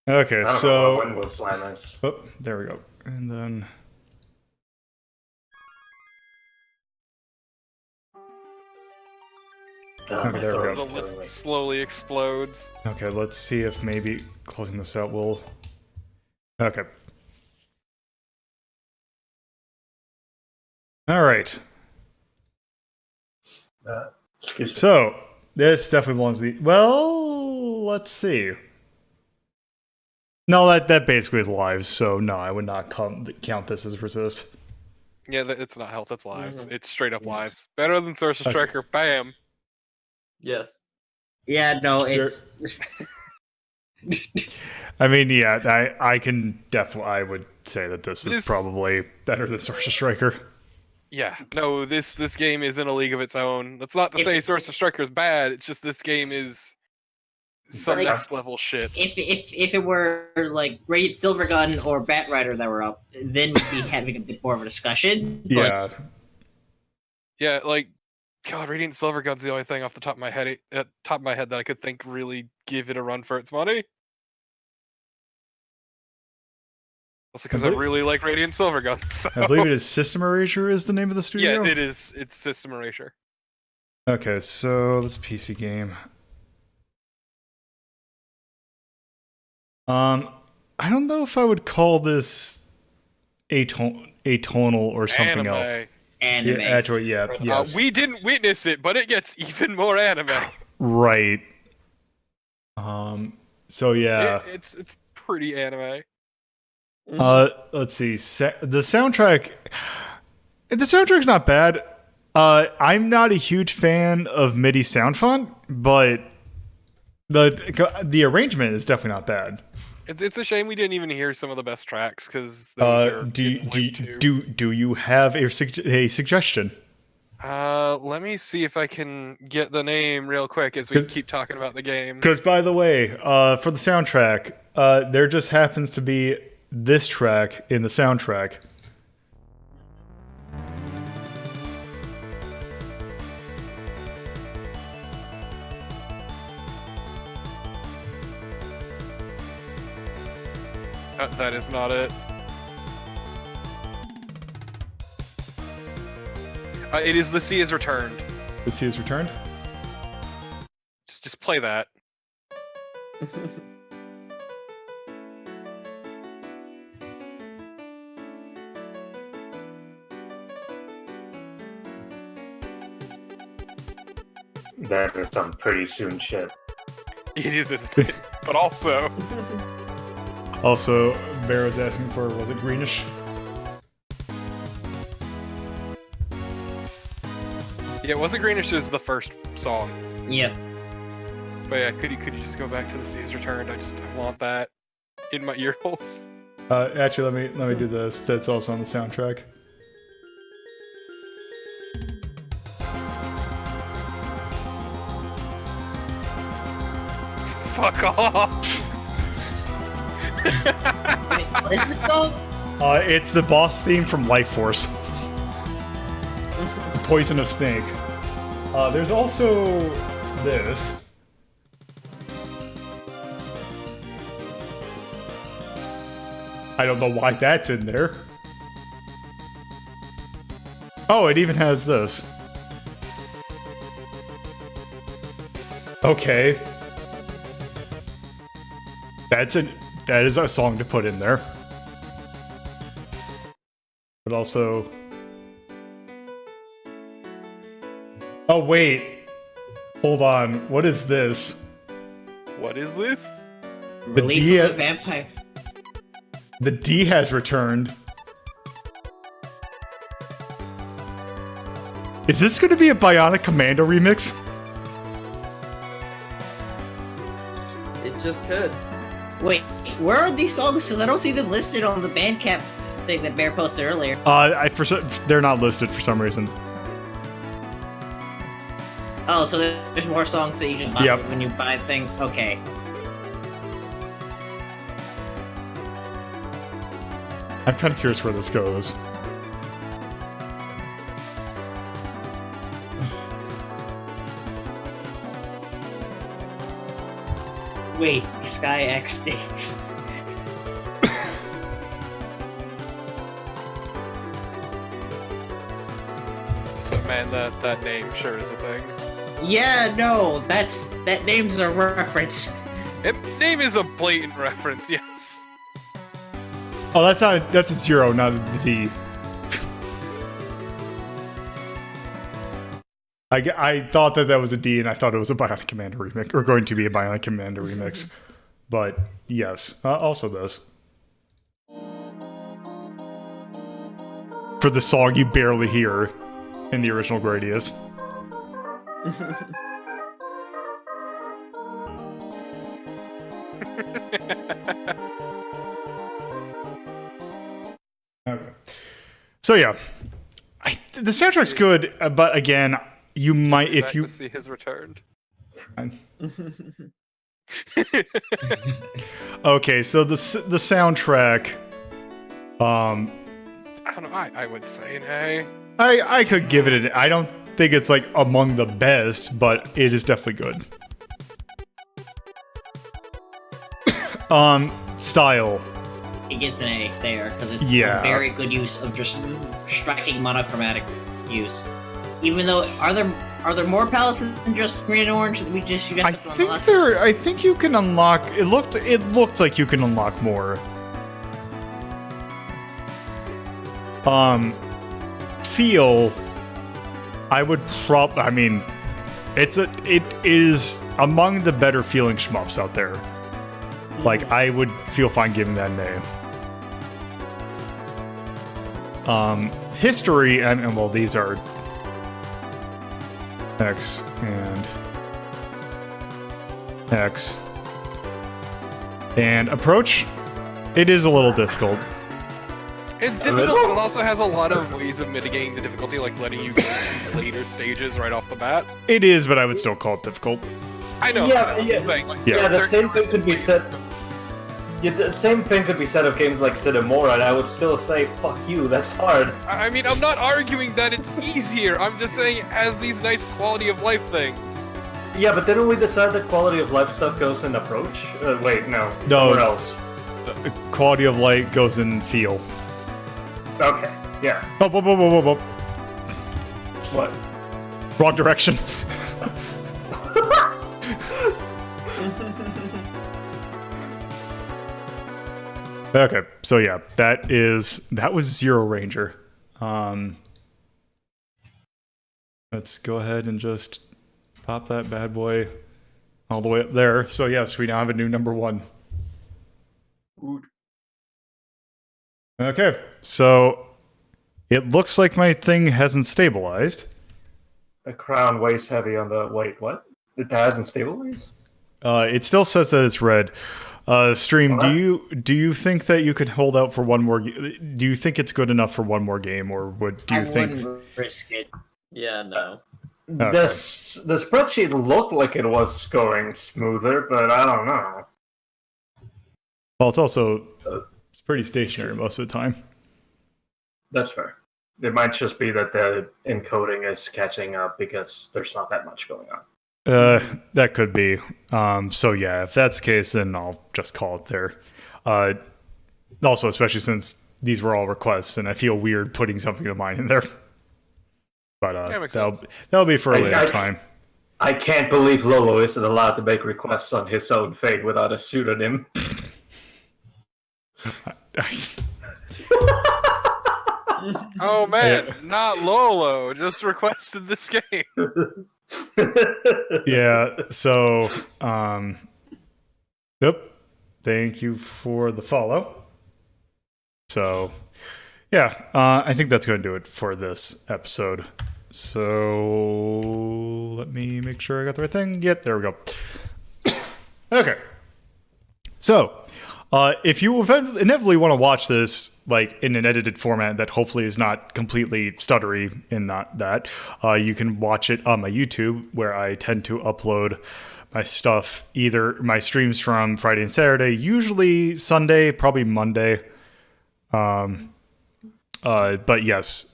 okay. I don't know So what Windmill Slam is. oh, there we go, and then Oh, there we my go. The throat's killing me. list slowly explodes. okay, let's see if maybe closing this out will. Okay. All right. Excuse me. So this definitely belongs to the. Well, let's see. No, that basically is lives. So no, I would not count this as resist. Yeah, it's not health, it's lives. It's straight up Yeah. lives. Better than Source's Okay. Tracker. Bam. Yes. Yeah, no, You're- it's. I mean, yeah, I can definitely, I would say that this is This- probably better than Sorcerer Striker. Yeah, no, this game is in a league of its own. That's not to If say it- Sorcerer Striker is bad. It's just this game is some Like- next level shit. If it were like Radiant Silvergun or Batrider that were up, then we'd be having a bit more of a discussion. But Yeah. Yeah, like, God, Radiant Silvergun's the only thing off the top of my head that I could think really give it a run for its money. Also, because I believe- really like Radiant Silvergun. So. I believe it is System Erasure is the name of the studio? Yeah, it is. It's System Erasure. Okay, so this PC game. I don't know if I would call this atonal or something Anime. else. anime. Yeah, actually, yeah, yes. We didn't witness it, but it gets even more anime. Right. So yeah. It's pretty anime. Let's see. The soundtrack. The soundtrack's not bad. I'm not a huge fan of MIDI sound font, but the arrangement is definitely not bad. It's a shame we didn't even hear some of the best tracks because those are Do you have a suggestion? Let me see if I can get the name real quick as we keep talking about the game. Because by the way, for the soundtrack, there just happens to be this track in the soundtrack. That is not it. It is The Sea Is Returned. The Sea is returned. Just play that. That is some pretty soon shit. It is, isn't it? But also, Also, Barrow's asking for, was it greenish? yeah, Wasn't Greenish is the first song. Yep. But yeah, could you just go back to The Sea Is Returned? I want that in my ear holes. Actually, let me do this. That's also on the soundtrack. Fuck off! What is this song? It's the boss theme from Life Force. The Poison of Snake. There's also this. I don't know why that's in there. Oh, it even has this. Okay. That is a song to put in there. But also... Oh, wait. Hold on. What is this? What is this? Relief D- of a Vampire. The D has returned. Is this going to be a Bionic Commando remix? It just could. Wait, where are these songs? Because I don't see them listed on the Bandcamp thing that Bear posted earlier. They're not listed for some reason. Oh, so there's more songs that you just buy Yep. when you buy the thing? Okay. I'm kind of curious where this goes. Wait, Sky X Days. So man, that name sure is a thing. Yeah, no, that name's a reference. Name is a blatant reference, yes. Oh, that's a 0, not a D. I thought that was a D, and I thought it was a Bionic Commando remix, or going to be a Bionic Commando remix. But yes, also this. For the song you barely hear in the original Gradius. Okay. So yeah, the soundtrack's good, but again, you might Back if you. to see his return. Okay, so the soundtrack. I don't know. I would say an A. I could give it an. I don't think it's like among the best, but it is definitely good. Style. It gets an A there because it's Yeah. a very good use of just striking monochromatic use. Even though, are there more palettes than just green and orange that you guys I have to think unlock? I think you can unlock. It looked like you can unlock more. Feel. I would I mean, it is among the better feeling shmups out there. Like, I would feel fine giving that a name. History, and well, these are X and X. And approach, it is a little difficult. It's difficult, but it also has a lot of ways of mitigating the difficulty, like letting you go to later stages right off the bat. It is, but I would still call it difficult. I know. Yeah, I'm yeah. saying, like, Yeah, the there- same thing could be said. Yeah, the same thing could be said of games like Cinemora, and I would still say, "Fuck you, that's hard." I mean, I'm not arguing that it's easier. I'm just saying it has these nice quality of life things. Yeah, but didn't we decide that quality of life stuff goes in approach? Wait, no. No. Somewhere else. Quality of light goes in feel. Okay. Yeah. Oh, whoa, whoa, whoa, whoa, whoa. What? Wrong direction. Okay, so yeah, that was Zero Ranger. Let's go ahead and just pop that bad boy all the way up there. So yes, we now have a new number 1. Okay, so it looks like my thing hasn't stabilized. The crown weighs heavy on the... Wait, what? It hasn't stabilized? It still says that it's red. Stream, Alright. do you think that you could hold out for one more? Do you think it's good enough for one more game, or do you I think? wouldn't risk it. Yeah, no. Okay. The spreadsheet looked like it was going smoother, but I don't know. Well, it's pretty stationary most of the time. That's fair. It might just be that the encoding is catching up because there's not that much going on. That could be. So yeah, if that's the case, then I'll just call it there. Also, especially since these were all requests, and I feel weird putting something of mine in there. But Yeah, makes sense. that'll be for a later I- time. I can't believe Lolo isn't allowed to make requests on his own fate without a pseudonym. Oh man, not Lolo. Just requested this game. Yeah. So, yep. Thank you for the follow. So, yeah, I think that's going to do it for this episode. So, let me make sure I got the right thing. Yep, there we go. Okay. So, if you inevitably want to watch this like in an edited format that hopefully is not completely stuttery and not that, you can watch it on my YouTube, where I tend to upload my stuff, either my streams from Friday and Saturday, usually Sunday, probably Monday. But yes,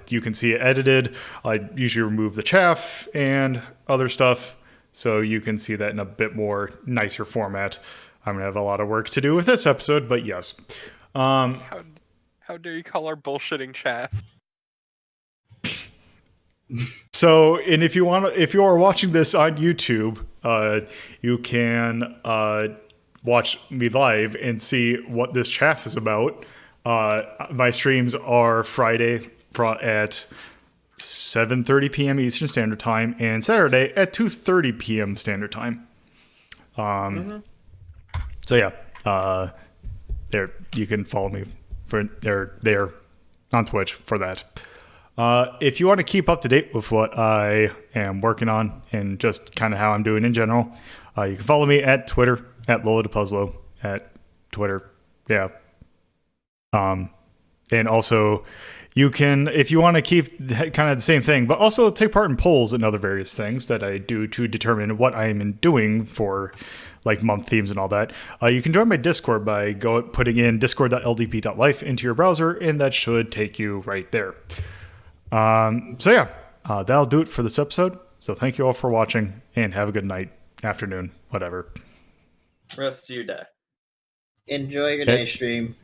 you can see it edited. I usually remove the chaff and other stuff, so you can see that in a bit more nicer format. I'm gonna have a lot of work to do with this episode, but yes. How dare you call our bullshitting chaff? So, and if you are watching this on YouTube, you can watch me live and see what this chaff is about. My streams are Friday at 7:30 p.m. Eastern Standard Time and Saturday at 2:30 p.m. Standard Time. So yeah, there you can follow me for there on Twitch for that. If you want to keep up to date with what I am working on and just kind of how I'm doing in general, you can follow me at Twitter at Lola DePuzzlo at Twitter. Yeah. And also, you can, if you want to keep kind of the same thing, but also take part in polls and other various things that I do to determine what I am doing for like month themes and all that. You can join my Discord by putting in discord.ldp.life into your browser, and that should take you right there. That'll do it for this episode. So thank you all for watching, and have a good night, afternoon, whatever. Rest of your day. Enjoy your day stream.